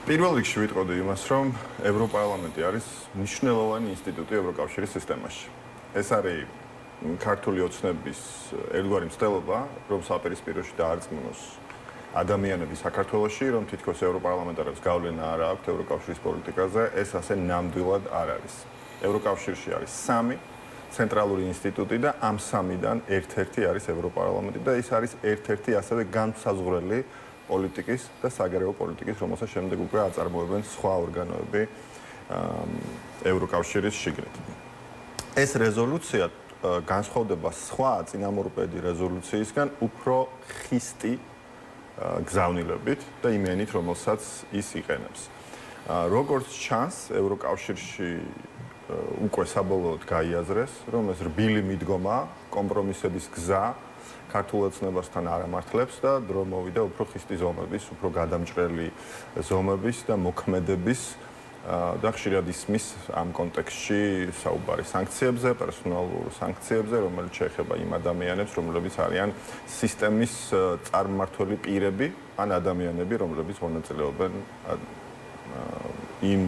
პირველ რიგში ვიტყოდი იმას, რომ ევროპარლამენტი არის მნიშვნელოვანი ინსტიტუტი ევროკავშირის სისტემაში. ეს არის ქართული ოცნების ერთგვარი მცდელობა, რომ საპირისპიროში დაარწმუნოს ადამიანები საქართველოში, რომ თითქოს ევროპარლამენტარებს გავლენა არ აქვს ევროკავშირის პოლიტიკაზე, ეს ასე ნამდვილად არ არის. ევროკავშირში არის 3 ცენტრალური ინსტიტუტი და ამ 3-დან ერთ-ერთი არის ევროპარლამენტი და ის არის ერთ-ერთი ასევე განმსაზღვრელი პოლიტიკის და საგარეო პოლიტიკის, რომელსაც შემდეგ უკვე აწარმოებენ სხვა ორგანოები ევროკავშირის შიგნით. ეს რეზოლუცია განსხვავდება სხვა წინამორბედი რეზოლუციისგან უფრო ხისტი გზავნილებით და იმენით, რომელსაც ის იყენებს. როგორც ჩანს, ევროკავშირში უკვე საბოლოოდ გაიაზრეს, რომ ეს რბილი მიდგომა, კომპრომისების გზა ქართულ ოცნებასთან არ ამართლებს და დრო მოვიდა უფრო ხისტი ზომების, უფრო გადამჭრელი ზომების და მოქმედების და ხშირად ისმის ამ კონტექსტში საუბარი სანქციებზე, პერსონალურ სანქციებზე, რომელიც შეეხება იმ ადამიანებს, რომლებიც არიან სისტემის წარმმართველი პირები, ან ადამიანები, რომლებიც მონაწილეობენ იმ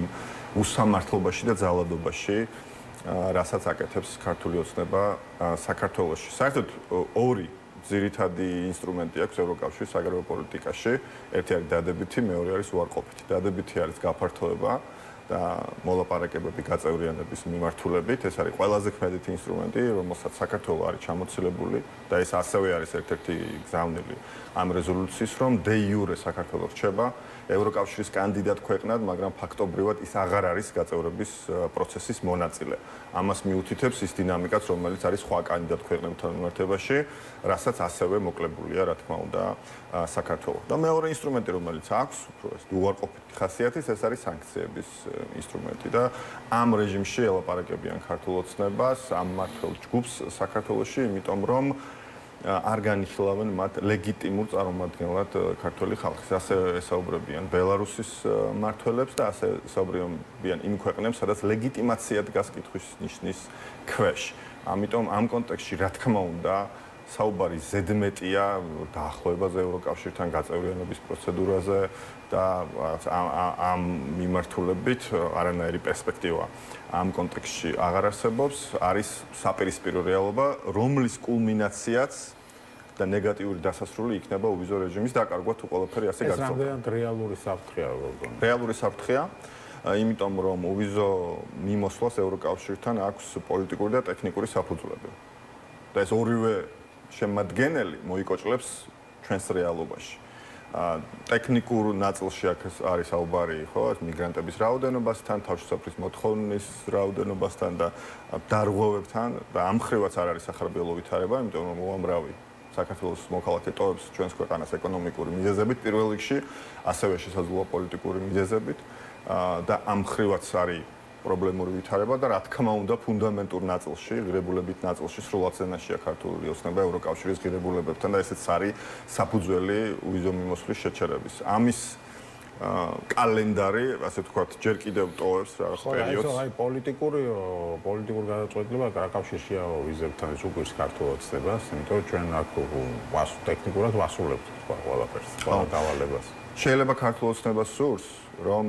უსამართლობაში და ძალადობაში, რასაც აკეთებს ქართული ოცნება საქართველოში. საერთოდ ორი ძირითადი ინსტრუმენტი აქვს ევროკავშირის საგარეო პოლიტიკაში. ერთი არის დადებითი, მეორე არის უარყოფითი. დადებითი არის გაფართოება და მოლაპარაკებები გაწევრიანების მიმართულებით. ეს არის ყველაზე ქმედითი ინსტრუმენტი, რომელსაც საქართველოს არის ჩამოცილებული და ეს ასევე არის ერთ-ერთი გზავნილი ამ რეზოლუციის, რომ დე იურე საქართველოს რჩება ევროკავშირის კანდიდატ ქვეყნად, მაგრამ ფაქტობრივად ის აღარ არის გაწევრების პროცესის მონაწილე. ამას მიუთითებს ის დინამიკაც, რომელიც არის სხვა კანდიდატ ქვეყნებთან მიმართებაში, რასაც ასევე მოკლებულია, რა თქმა უნდა, საქართველოს. და მეორე ინსტრუმენტი, რომელიც აქვს, უფრო ეს უარყოფითი ხასიათის, ეს არის სანქციების ინსტრუმენტი და ამ რეჟიმში ელაპარაკებიან ქართულ ოცნებას, ამ მმართველ ჯგუფს საქართველოში, იმიტომ რომ არ განიხილავენ მათ ლეგიტიმურ წარმომადგენლად ქართული ხალხის. ასე ესაუბრებიან ბელარუსის მმართველებს და ასე ესაუბრებიან იმ ქვეყნებს, სადაც ლეგიტიმაცია დგას კითხვის ნიშნის ქვეშ. ამიტომ ამ კონტექსტში, რა თქმა უნდა, საუბარი ზედმეტია დაახლოებაზე ევროკავშირთან გაწევრიანების პროცედურაზე და ამ მიმართულებით არანაირი პერსპექტივა ამ კონტექსტში აღარ არსებობს. არის საპირისპირო რეალობა, რომლის კულმინაციაც და ნეგატიური დასასრული იქნება უვიზო რეჟიმის დაკარგვა თუ ყველაფერი ასე გაგრძელდება. ეს რამდენად რეალური საფრთხეა, როგორ? რეალური საფრთხეა, იმიტომ რომ უვიზო მიმოსვლას ევროკავშირთან აქვს პოლიტიკური და ტექნიკური საფუძვლები. და ეს ორივე შემადგენელი მოიკოჭლებს ჩვენს რეალობაში. ტექნიკურ ნაწილში არის საუბარი, ხო, მიგრანტების რაოდენობასთან, თავშესაფრის მოთხოვნის რაოდენობასთან და დარღვევებთან და ამ ხრივაც არ არის სახარბიელო ვითარება, იმიტომ რომ უამრავი საქართველოს მოქალაქე ტოვებს ჩვენს ქვეყანას ეკონომიკური მიზეზებით პირველ რიგში, ასევე შესაძლოა პოლიტიკური მიზეზებით და ამ ხრივაც არის პრობლემური ვითარება და რა თქმა უნდა ფუნდამენტურ ნაწილში, ღირებულებით ნაწილში სრულად ზენაშია ქართული ოცნება ევროკავშირის ღირებულებებთან და ესეც არის საფუძველი უვიზო მიმოსვლის შეჩერების. ამის კალენდარი, ასე ვთქვათ, ჯერ კიდევ ტოვებს რაღაც პერიოდს. აი პოლიტიკური გადაწყვეტილება კავშირშია ვიზებთან ის უკვირს ქართულ ოცნებას, იმიტომ რომ ჩვენ აქ ტექნიკურად ვასრულებთ თქვა ყველაფერს, ყველა დავალებას. შეიძლება ქართულ ოცნებას სურს, რომ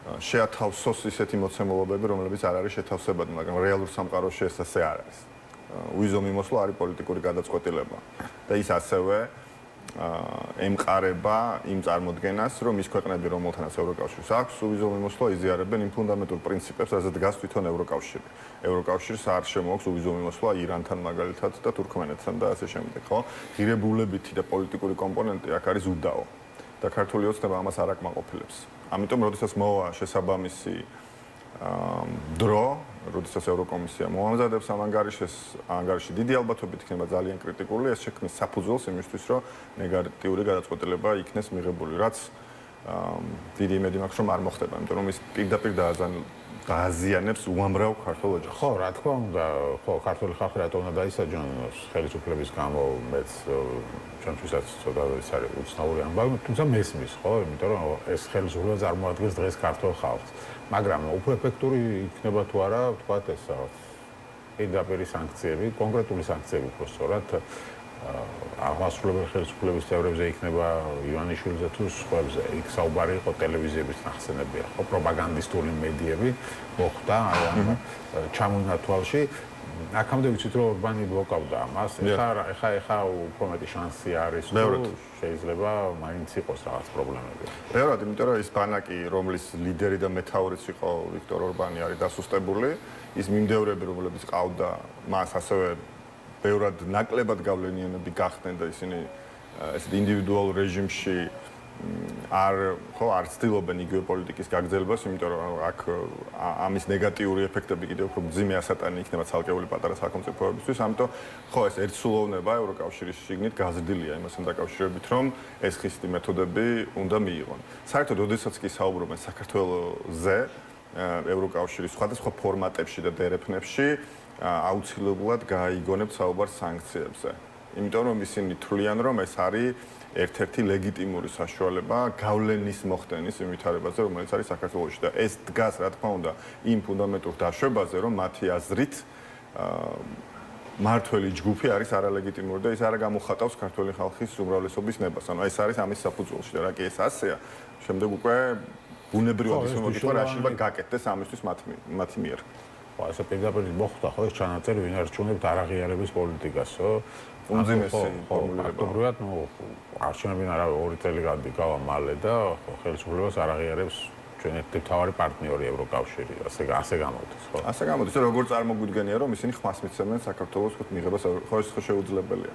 შეათავსოს ისეთი მოცემულობები, რომლებიც არ არის შეთავსებადი, მაგრამ რეალურ სამყაროში ეს ასე არ არის. უვიზო მიმოსვლა არის პოლიტიკური გადაწყვეტილება და ის ასევე ემყარება იმ წარმოდგენას, რომ ის ქვეყნები, რომელთანაც ევროკავშირს აქვს უვიზო მიმოსვლა, იზიარებენ იმ ფუნდამენტურ პრინციპებს, რაზეც დგას თვითონ ევროკავშირი. ევროკავშირს არ შემოაქვს უვიზო მიმოსვლა ირანთან მაგალითად და თურქმენეთთან და ასე შემდეგ, ხო? ღირებულებითი და პოლიტიკური კომპონენტი აქ არის უდაო და ქართული ოცნება ამას არ აკმაყოფილებს. ამიტომ, როდესაც მოვა შესაბამისი დრო, როდესაც ევროკომისია მოამზადებს ამ ანგარიში დიდი ალბათობით იქნება ძალიან კრიტიკული, ეს შექმნის საფუძველს იმისთვის, რომ ნეგატიური გადაწყვეტილება იქნეს მიღებული, რაც დიდი იმედი მაქვს, რომ არ მოხდება, იმიტომ რომ ის პირდაპირ დააზიანებს უამრავ ქართულ ოჯახს. ხო, რა თქმა უნდა, ხო, ქართული ხალხი რატო უნდა დაისაჯონოს ხელისუფლების გამო, მეც ჩვენთვისაც ცოტა ის არის უცნაური ამბავი, თუმცა მესმის, ხო, იმიტომ რომ ეს ხელისუფლება წარმოადგენს დღეს ქართულ ხალხს. მაგრამ უფრო ეფექტური იქნება თუ არა, ვთქვათ ეს პირდაპირი სანქციები, კონკრეტული სანქციები უფრო სწორად აღმასრულებელი ხელისუფლების წევრებზე იქნება ივანიშვილზე თუ სხვებზე. იქ საუბარი იყო ტელევიზიების ნახსენებია, ხო, პროპაგანდისტული მედიები მოხდა ამ ჩამონათვალში. აქამდე ვიცით რომ ორბანი ბლოკავდა ამას. ეხა უფრო მეტი შანსი არის, რომ შეიძლება მაინც იყოს რაღაც პრობლემები. ბევრად, იმიტომ რომ ის ბანაკი, რომლის ლიდერი და მეთაურიც იყო ვიქტორ ორბანი არის დასუსტებული, ის მიმდევრები, რომლებიც ყავდა მას ასევე ბევრად ნაკლებად გავლენიანები გახდნენ და ისინი ესეთ ინდივიდუალურ რეჟიმში არ ცდილობენ იგივე პოლიტიკის გაგრძელებას, იმიტომ რომ აქ ამის ნეგატიური ეფექტები კიდევ უფრო მძიმე ასატანი იქნება ცალკეული პატარა სახელმწიფოებისთვის, ამიტომ ეს ერთსულოვნება ევროკავშირის შიგნით გაზრდილია იმასთან დაკავშირებით, რომ ეს ხისტი მეთოდები უნდა მიიღონ. საერთოდ, როდესაც კი საუბრობენ საქართველოზე, ევროკავშირის სხვადასხვა ფორმატებში და დერეფნებში, აუცილებლად გაიგონებთ საუბარს სანქციებზე. იმიტომ რომ ისინი თვლიან, რომ ეს არის ერთ-ერთი ლეგიტიმური საშუალება გავლენის მოხდენის იმ ვითარებაზე, რომელიც არის საქართველოში და ეს დგას, რა თქმა უნდა, იმ ფუნდამენტურ დაშვებაზე, რომ მათი აზრით მართველი ჯგუფი არის არალეგიტიმური და ის არ გამოხატავს ქართული ხალხის უმრავლესობის ნებას. ანუ ეს არის ამის საფუძველში და რა კი ეს ასეა, შემდეგ უკვე ბუნებრივად ის მომხდარა, რა შეიძლება გაკეთდეს ამისთვის მათი მიერ. ასე პირდაპირ მოხდა ხო ეს ჩანაწერი, ვინ არჩევნებთ არაღიარების პოლიტიკას, ხო? უმძიმესი ფორმულირება. ფაქტობრივად, არჩევნები არა 2 წელი გავა მალე და ხელისუფლებას არაღიარებს ჩვენ ერთ მთავარი პარტნიორი ევროკავშირი, ასე გამოდის, ხო? ასე გამოდის, როგორ წარმოგვიდგენია, რომ ისინი ხმას მიცემენ საქართველოს მიღებას, ხო ეს შეუძლებელია.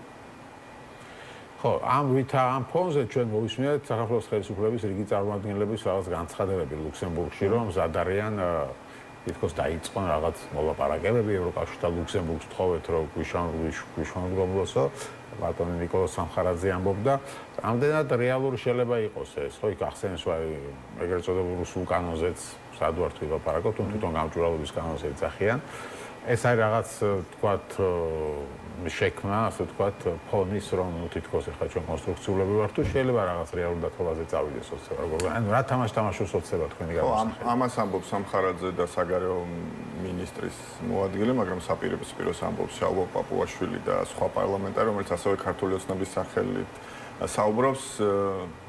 ხო, ამ ფონზე ჩვენ მოვისმინეთ საქართველოს ხელისუფლების რიგი წარმომადგენლების რაღაც განცხადებები ლუქსემბურგში, რომ ზადარიან თითქოს დაიწყონ რაღაც მოლაპარაკებები ევროკავშირთან ლუქსემბურგს თხოვეთ, რომ გვიშვანგრომლოსო, ბატონი ნიკოლოზ სამხარაძე ამბობდა, ამდენად რეალური შეიძლება იყოს ეს, ხო, იქ ახსენეს ეგრეთ წოდებულ რუსულ კანონზეც სად ვარ თუ ვილაპარაკოთ, თვითონ გამჭვირვალობის კანონზე ეძახიან. ეს არის რაღაც თქვათ შექმნა, ასე თქვათ, ფონის რომ თითქოს ახლა ჩვენ კონსტრუქციულები ვართ თუ შეიძლება რაღაც რეალურ დათხოვაზე წავიდეს ოცნება. ანუ რა თამაშს ოცნება თქვენი განმარტება. ხო, ამას ამბობს სამხარაძე და საგარეო მინისტრის მოადგილე, მაგრამ საპირისპიროს ამბობს შალვა პაპუაშვილი და სხვა პარლამენტარი, რომელიც ასევე ქართული ოცნების სახელით საუბრობს,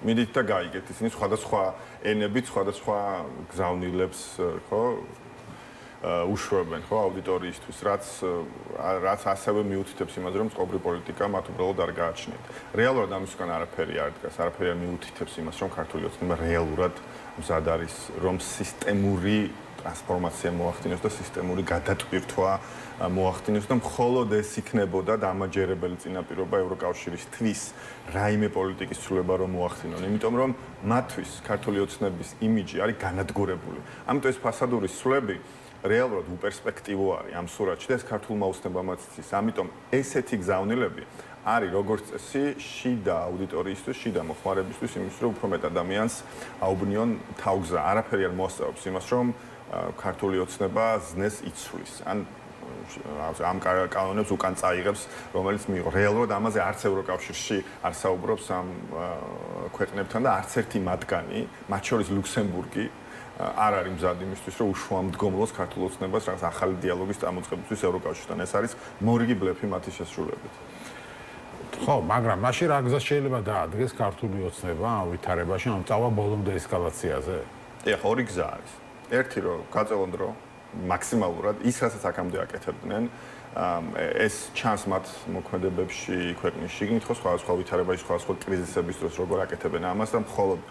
მიდით და გაიგეთ ისინი სხვადასხვა ენებით, სხვადასხვა გზავნილებს, ხო? უშვებენ ხო აუდიტორიისთვის, რაც ასევე მიუთითებს იმაზე, რომ წყობრი პოლიტიკა მათ უბრალოდ არ გააჩნიათ. რეალურად ამისგან არაფერი არ დგას, არაფერი არ მიუთითებს იმას, რომ ქართული ოცნება რეალურად მზად არის, რომ სისტემური ტრანსფორმაცია მოახდინოს და სისტემური გადატვირთვა მოახდინოს და მხოლოდ ეს იქნებოდა დამაჯერებელი წინაპირობა ევროკავშირისთვის რაიმე პოლიტიკის ცვლილება რომ მოახდინონ, იმიტომ რომ მათთვის ქართული ოცნების იმიჯი არის განადგურებული. ამიტომ ეს ფასადური ცვლილები რეალურად უპერსპექტივო არის ამ სურათში და ეს ქართულმა ოცნებამაც იცის. ამიტომ ესეთი გზავნილები არის როგორც წესი შიდა აუდიტორიისთვის, შიდა მოხმარებისთვის იმის რომ უფრო მეტ ადამიანს აუბნიონ თავგზა. არაფერი არ მოასწავებს იმას, რომ ქართული ოცნება ზნეს იცვლის. ან ამ კანონებს უკან წაიღებს, რომელიც მიიღო. რეალურად ამაზე არც ევროკავშირში არ საუბრობს ამ ქვეყნებთან და არც ერთი მათგანი, მათ შორის ლუქსემბურგი არ არის მზად იმისთვის, რომ უშუამდგომლოს ქართულ ოცნებას რაღაც ახალი დიალოგის წამოწყებისთვის ევროკავშირთან. ეს არის მორიგი ბლეფი მათი შესრულებით. ხო, მაგრამ მაშინ რა გზა შეიძლება დაადგეს ქართული ოცნება ამ ვითარებაში, ამ წავა ბოლომდე ესკალაციაზე? ეხლა ორი გზა არის. ერთი რომ გაწევონ დრო მაქსიმალურად ის რასაც აქამდე აკეთებდნენ, ეს ჩანს მათ მოქმედებებში ქვეყნის შიგნით, ხო, სხვადასხვა ვითარებაში, სხვადასხვა კრიზისების დროს როგორ აკეთებენ ამას და მხოლოდ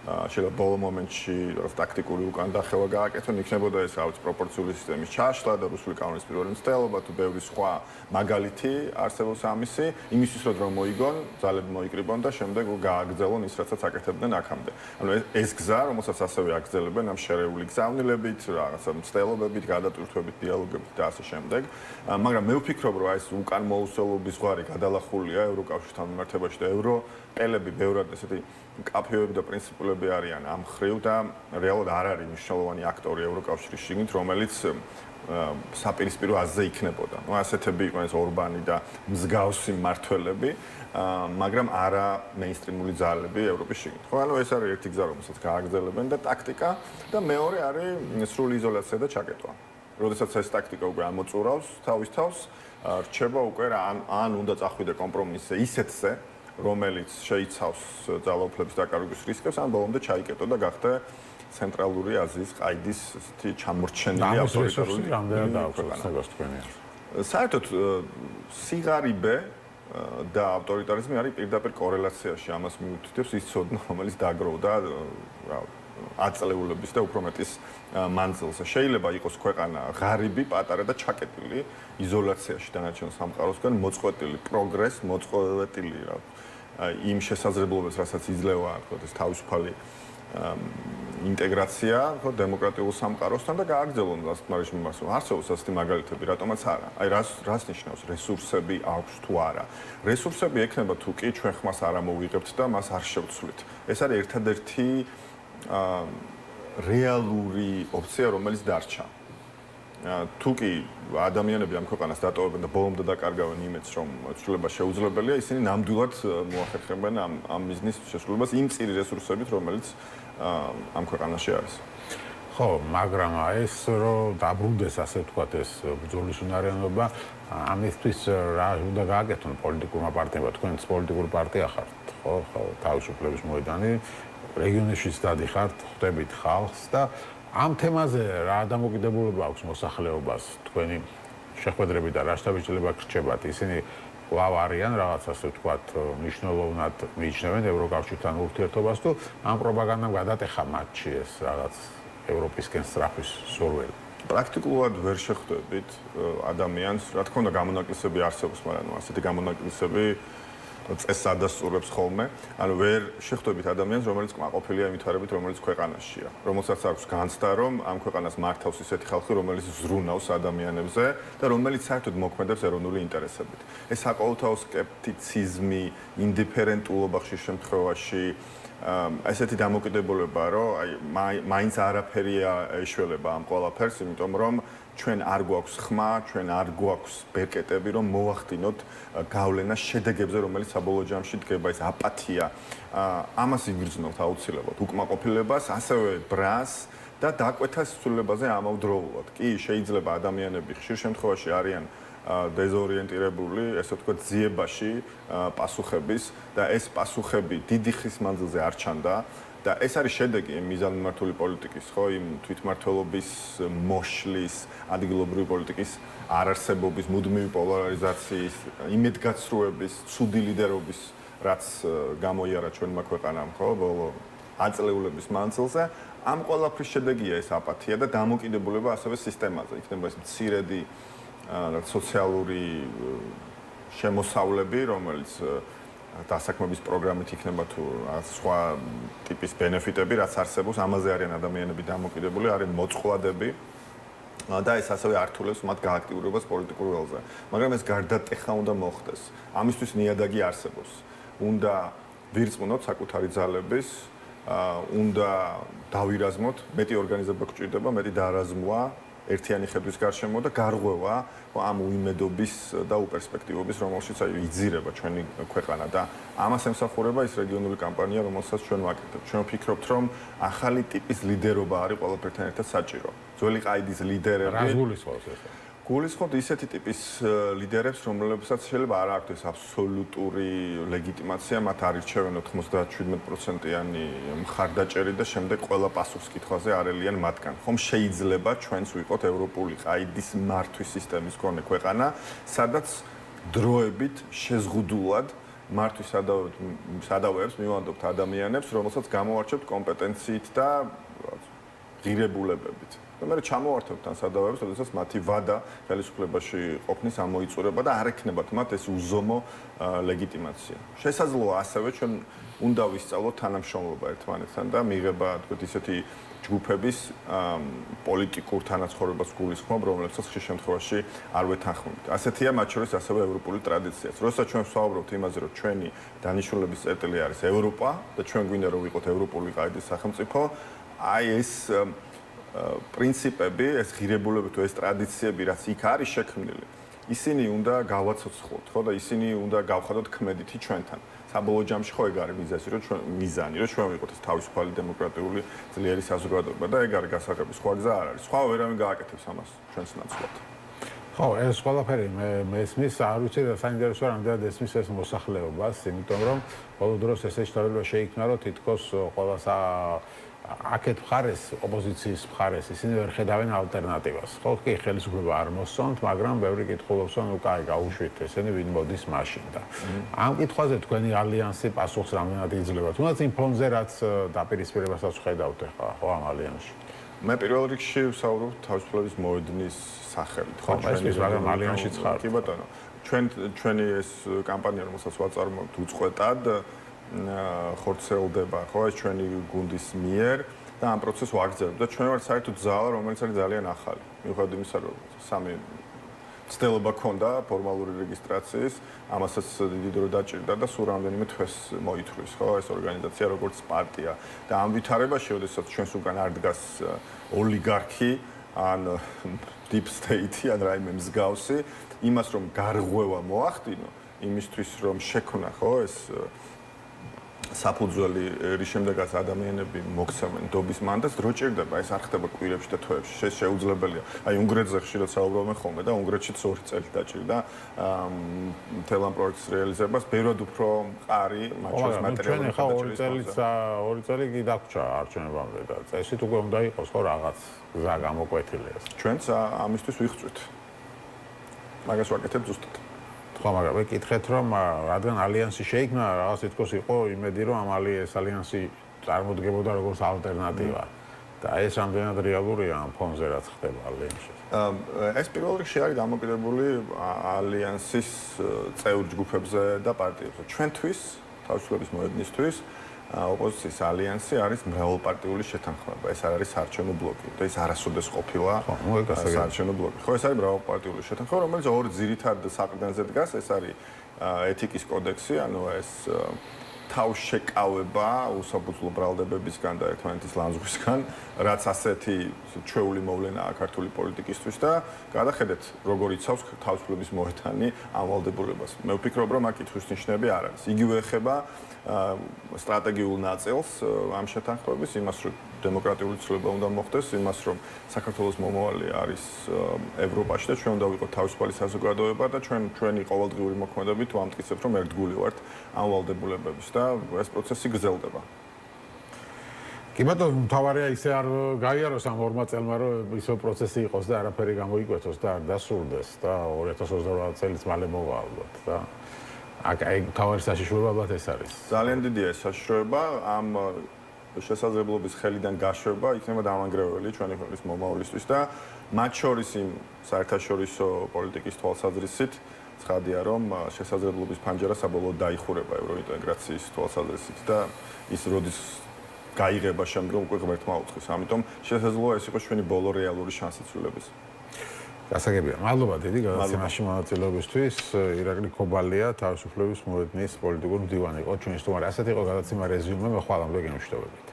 შეიძლება ბოლო მომენტში რაღაც ტაქტიკური უკან დახევა გააკეთონ, იქნებოდა ეს რაღაც პროპორციული სისტემის ჩაშლა და რუსული კანონის პირველი მცდელობა თუ ბევრი სხვა მაგალითი არსებობს ამისი, იმისთვის რომ მოიგონ, ძალები მოიკრიბონ და შემდეგ გააგრძელონ ის რასაც აკეთებდნენ აქამდე. ანუ ეს გზა, რომელსაც ასევე აგრძელებენ ამ შერეული გზავნილებით, რაღაცა მცდელობებით, გადატვირთვებით, დიალოგებით და ასე შემდეგ. მაგრამ მე ვფიქრობ, რომ ეს უკან მოუსწავლობის ზღვარი გადალახულია ევროკავშირთან მიმართებაში და ევროპელები ბევრად ესეთი კაფეები და პრინციპულები არიან ამ ხრივ და რეალურად არ არის მნიშვნელოვანი აქტორი ევროკავშირის შიგნით, რომელიც საპირისპირო აზზე იქნებოდა. ნუ ასეთები იყვნენ ეს ორბანი და მსგავსი მმართველები, მაგრამ არა მეინსტრიმული ძალები ევროპის შიგნით. ხო, ანუ ეს არის ერთი გზა, რომელსაც გააგრძელებენ და ტაქტიკა და მეორე არის სრული იზოლაცია და ჩაკეტვა. როდესაც ეს ტაქტიკა უკვე ამოწურავს თავის თავს, რჩება უკვე ან უნდა წახვიდე კომპრომისზე ისეთზე, რომელიც შეიცავს ძალაუფლების დაკარგვის რისკებს, ან ბოლომდე ჩაიკეტო და გახდა ცენტრალური აზიის ყაიდის ესეთი ჩამორჩენილი ავტორიტარული რამდენად დააქვს თქვენი. საერთოდ სიღარიბე და ავტორიტარიზმი არის პირდაპირ კორელაციაში, ამას მიუთითებს ის ცოდნა, რომელიც დაგროვდა აწლეულების და უფრო მეტის მანძილზე. შეიძლება იყოს ქვეყანა ღარიბი, პატარა და ჩაკეტილი იზოლაციაში დანარჩენ სამყაროსგან, მოწყვეტილი პროგრესს, მოწყვეტილი იმ შესაძლებლობებს, რასაც იძლევა ეს თავისუფალი ინტეგრაცია, ხო, დემოკრატიულ სამყაროსთან და გააგრძელონ ასეთ მიმარს. არსებობს ასეთი მაგალითები, რატომაც არა. აი რას ნიშნავს რესურსები აქვს თუ არა. რესურსები ექნება თუ კი ჩვენ ხმას არ ამოვიღებთ და მას არ შევცვლით. ეს არის ერთადერთი რეალური ოფცია, რომელიც დარჩა. თუ კი ადამიანები ამ ქვეყანას დატოვებენ და ბოლომდე დაკარგავენ იმედს, რომ ცვლილება შეუძლებელია, ისინი ნამდვილად მოახერხებენ ამ მიზნის შესრულებას იმ წირი რესურსებით, რომელიც ამ ქვეყანაში არის. ხო, მაგრამ ეს რომ დაბრუნდეს, ასე ვთქვათ, ეს ბრძოლის უნარიანობა, ამისთვის რა უნდა გააკეთონ პოლიტიკურმა პარტიებმა? თქვენც პოლიტიკური პარტია ხართ, ხო, თავისუფლების მოედანი, რეგიონებშიც დადიხართ, ხვდებით ხალხს და ამ თემაზე რა დამოკიდებულება აქვს მოსახლეობას თქვენი შეხვედრები და რა შთაბეჭდილება გრჩებათ? ისინი კვლავ არიან რაღაც, ასე ვთქვათ, მნიშვნელოვნად მიიჩნევენ ევროკავშირთან ურთიერთობას თუ ამ პროპაგანდამ გადატეხა მათში ეს რაღაც ევროპისკენ სწრაფის სურვილი? პრაქტიკულად ვერ შეხვდებით ადამიანს, რა თქმა უნდა, გამონაკლისები არსებობს, მაგრამ ასეთი გამონაკლისები წესს ადასტურებს ხოლმე. ანუ ვერ შეხვდებით ადამიანს, რომელიც კმაყოფილია იმითარებით, რომელიც ქვეყანაშია. რომელსაც აქვს განცდა, რომ ამ ქვეყანას მართავს ისეთი ხალხი, რომელიც ზრუნავს ადამიანებზე და რომელიც საერთოდ მოქმედებს ეროვნული ინტერესებით. ეს საყოველთაო სკეპტიციზმი, ინდიფერენტულობა ხშირ შემთხვევაში ესეთი დამოკიდებულება, რომ აი მაინც არაფერია ეშველება ამ ყველაფერს, იმიტომ რომ ჩვენ არ გვაქვს ხმა, ჩვენ არ გვაქვს ბერკეტები, რომ მოვახდინოთ გავლენა შედეგებზე, რომელიც საბოლოო ჯამში დგება, ეს აპათია. ამას იგრძნობთ აუცილებლად, უკმაყოფილებას, ასევე ბრას და დაკვეთას ცვლილებაზე ამავდროულად. კი, შეიძლება ადამიანები ხშირ შემთხვევაში არიან დეზორიენტირებული, ესე ვთქვათ, ძიებაში პასუხების და ეს პასუხები დიდი ხის მანძილზე არ ჩანდა და ეს არის შედეგი მიზანმიმართული პოლიტიკის, ხო, იმ თვითმმართველობის მოშლის, ადგილობრივი პოლიტიკის არარსებობის, მუდმივი პოლარიზაციის, იმედგაცრუების, ცუდი ლიდერობის, რაც გამოიარა ჩვენმა ქვეყანამ, ხო, ბოლო აწლეულების მანძილზე. ამ ყველაფრის შედეგია ეს აპათია და დამოკიდებულება ასევე სისტემაზე. იქნება ეს მცირედი სოციალური შემოსავლები, რომელიც დასაქმების პროგრამით იქნება თუ სხვა ტიპის ბენეფიტები, რაც არსებობს, ამაზე არიან ადამიანები დამოკიდებული, არიან მოწყვლადები და ეს ასევე ართულებს მათ გააქტიურებას პოლიტიკურ ველზე. მაგრამ ეს გარდატეხა უნდა მოხდეს. ამისთვის ნიადაგი არსებობს. უნდა ვირწმუნოთ საკუთარი ძალების, უნდა დავირაზმოთ, მეტი ორგანიზება გვჭირდება, მეტი დარაზმვა ერთიანი ხედვის გარშემო და გარღვევა ამ უიმედობის და უპერსპექტივობის, რომელშიც აი იძირება ჩვენი ქვეყანა და ამას ემსახურება ის რეგიონული კამპანია, რომელსაც ჩვენ ვაკეთებთ. ჩვენ ვფიქრობთ, რომ ახალი ტიპის ლიდერობა არის ყველაფერთან ერთად საჭირო. ძველი ყაიდის ლიდერები რას გულისხმობს ეს? გულისხმობთ ისეთი ტიპის ლიდერებს, რომლებსაც შეიძლება არ აქვთ აბსოლუტური ლეგიტიმაცია, მათ არირჩევენ 97%-იანი მხარდაჭერი და შემდეგ ყველა პასუხს კითხვაზე არელიან მათგან. ხომ შეიძლება ჩვენც ვიყოთ ევროპული ყაიდის მართვის სისტემის მქონე ქვეყანა, სადაც დროებით შეზღუდულად მართვის სადავეებს მივანდობთ ადამიანებს, რომელსაც გამოვარჩევთ კომპეტენციით და ღირებულებებით. და მე ჩამოვართებთ თან სადავეებს, როდესაც მათი ვადა ხელისუფლებაში ყოფნის ამოიწურება და არ ექნებათ მათ ეს უზომო ლეგიტიმაცია. შესაძლოა ასევე ჩვენ უნდა ვისწავლოთ თანამშრომლობა ერთმანეთთან და მიღება, თქვით, ისეთი ჯგუფების პოლიტიკურ თანაცხოვრებას გულისხმობ, რომლებსაც ხშირ შემთხვევაში არ ვეთანხმებით. ასეთია მათ შორის ასევე ევროპული ტრადიციაც. როდესაც ჩვენ ვსაუბრობთ იმაზე, რომ ჩვენი დანიშნულების წერტილი არის ევროპა და ჩვენ გვინდა რომ ვიყოთ ევროპული ყაიდის სახელმწიფო, აი ეს პრინციპები, ეს ღირებულებები თუ ეს ტრადიციები, რაც იქ არის შექმნილი, ისინი უნდა გავაცოცხლოთ, ხო და ისინი უნდა გავხადოთ ქმედითი ჩვენთან. საბოლოო ჯამში ხო ეგ არის მიზანი, რომ ჩვენ ვიყოთ ეს თავისუფალი დემოკრატიული ძლიერი საზოგადოება და ეგ არის გასაღები, სხვა გზა არ არის. სხვა ვერავინ გააკეთებს ამას ჩვენს ნაცვლად. ხო, ეს ყველაფერი მესმის, არ ვიცი და საინტერესო რამდენად ესმის ეს მოსახლეობას, იმიტომ რომ ბოლო დროს ესე შთაბილება შეიქმნა, რომ თითქოს ყველას აქეთ მხარეს, ოპოზიციის მხარეს, ისინი ვერ ხედავენ ალტერნატივას. ხო, კი, ხელისუფლება არ მოსწონთ, მაგრამ ბევრი კითხულობს, რომ ნუ კაი, გაუშვით, ესენი ვინ მოდის მაშინ და ამ კითხვაზე თქვენი ალიანსი პასუხს რამდენად იძლევა? თუნდაც იმ ფონზე, რაც დაპირისპირებასაც ხედავთ ახლა, ხო, ამ ალიანსში. მე პირველ რიგში ვსაუბრობ თავისუფლების მოედნის სახელით, ხო, მაგრამ ალიანსშიც ხართ. კი ბატონო, ჩვენი ეს კამპანია, რომელსაც ვაწარმოებთ უწყვეტად ხორცელდება, ხო, ეს ჩვენი გუნდის მიერ და ამ პროცესს ვაგრძელებთ და ჩვენ ვართ საერთოდ ზალა, რომელიც არის ძალიან ახალი. მიუხედავად იმისა, რომ სამი ცდელობა ქონდა ფორმალური რეგისტრაციის, ამასაც დიდი დრო დაჭირდა და სულ რამდენიმე თვეს მოითვლის, ხო, ეს ორგანიზაცია როგორც პარტია. და ამ ვითარებაში, როდესაც ჩვენს უკან არ დგას ოლიგარქი ან deep state ან რაიმე მსგავსი, იმას რომ გარღვევა მოახდინო, იმისთვის რომ შექმნა, ხო, ეს საფუძველი, რის შემდეგაც ადამიანები მოქცევენ დობის მანდატს, დრო ჭირდება, ეს არ ხდება კვირებში და თვეებში, შეუძლებელია. აი უნგრეთზე ხშირად საუბრობენ ხოლმე და უნგრეთშიც 2 წელი დაჭირდა მთელ ამ პროექტის რეალიზებას, ბევრად უფრო მყარი, მათ შორის მატერიალური გადაჭრის. 2 წელი კი დაგვრჩა არჩევნებამდე და წესით უკვე უნდა იყოს ხო რაღაც გზა გამოკვეთილი ეს. ჩვენც ამისთვის ვიხწვით. მაგას ვაკეთებ ზუსტად. ხო, მაგრამ ვეკითხეთ, რომ რადგან ალიანსი შეიქმნა, რაღაც თითქოს იყო იმედი, რომ ამ ალიანსი წარმოდგებოდა როგორც ალტერნატივა. და ეს რამდენად რეალურია ამ ფონზე რაც ხდება ალიანსში. ეს პირველ რიგში არის დამოკიდებული ალიანსის წევრ ჯგუფებზე და პარტიებზე. ჩვენთვის, თავისუფლების მოედნისთვის, ოპოზიციის ალიანსი არის მრავალპარტიული შეთანხმება. ეს არ არის საარჩევნო ბლოკი და ეს არასოდეს ყოფილა საარჩევნო ბლოკი. ხო, ეს არის მრავალპარტიული შეთანხმება, რომელიც ორი ძირითად საყრდენზე დგას. ეს არის ეთიკის კოდექსი, ანუ ეს თავშეკავება უსაფუძვლო ბრალდებებისგან და ერთმანეთის ლანძღვისგან, რაც ასეთი ჩვეული მოვლენაა ქართული პოლიტიკისთვის და გადახედეთ, როგორ იცავს თავისუფლების მოედანი ამ ვალდებულებას. მე ვფიქრობ, რომ აქ კითხვის ნიშნები არ არის. იგივე ეხება სტრატეგიულ ნაწილს ამ შეთანხმების, იმას, რომ დემოკრატიული ცვლილება უნდა მოხდეს, იმას, რომ საქართველოს მომავალი არის ევროპაში და ჩვენ უნდა ვიყოთ თავისუფალი საზოგადოება და ჩვენი ყოველდღიური მოქმედებით ვამტკიცებთ, რომ ერთგული ვართ ამ ვალდებულებების და ეს პროცესი გრძელდება. კი ბატონო, მთავარია ისე არ გაიაროს ამ ორმა წელმა, რომ ისო პროცესი იყოს და არაფერი გამოიკვეთოს და არ დასრულდეს და 2028 წელს მალე მოვა ალბათ და აი მთავარი საშიშროება ალბათ ეს არის. ძალიან დიდია ეს საშიშროება, ამ შესაძლებლობის ხელიდან გაშვება იქნება დამანგრეველი ჩვენი ქვეყნის მომავლისთვის და მათ შორის იმ საერთაშორისო პოლიტიკის თვალსაზრისით ცხადია, რომ შესაძლებლობის ფანჯარა საბოლოოდ დაიხურება ევროინტეგრაციის თვალსაზრისით და ის როდის გაიღება შემდგომ უკვე ღმერთმა უწყის. ამიტომ შესაძლოა ეს იყოს ჩვენი ბოლო რეალური შანსი ცვლილების. გასაგებია. მადლობა დიდი გადაცემაში მონაწილეობისთვის. ირაკლი ქობალია, თავისუფლების მოედნის პოლიტიკური მდივანი იყო ჩვენი სტუმარი. ასეთი იყო გადაცემა რეზიუმე, მე ხვალამდე გემშვიდობები.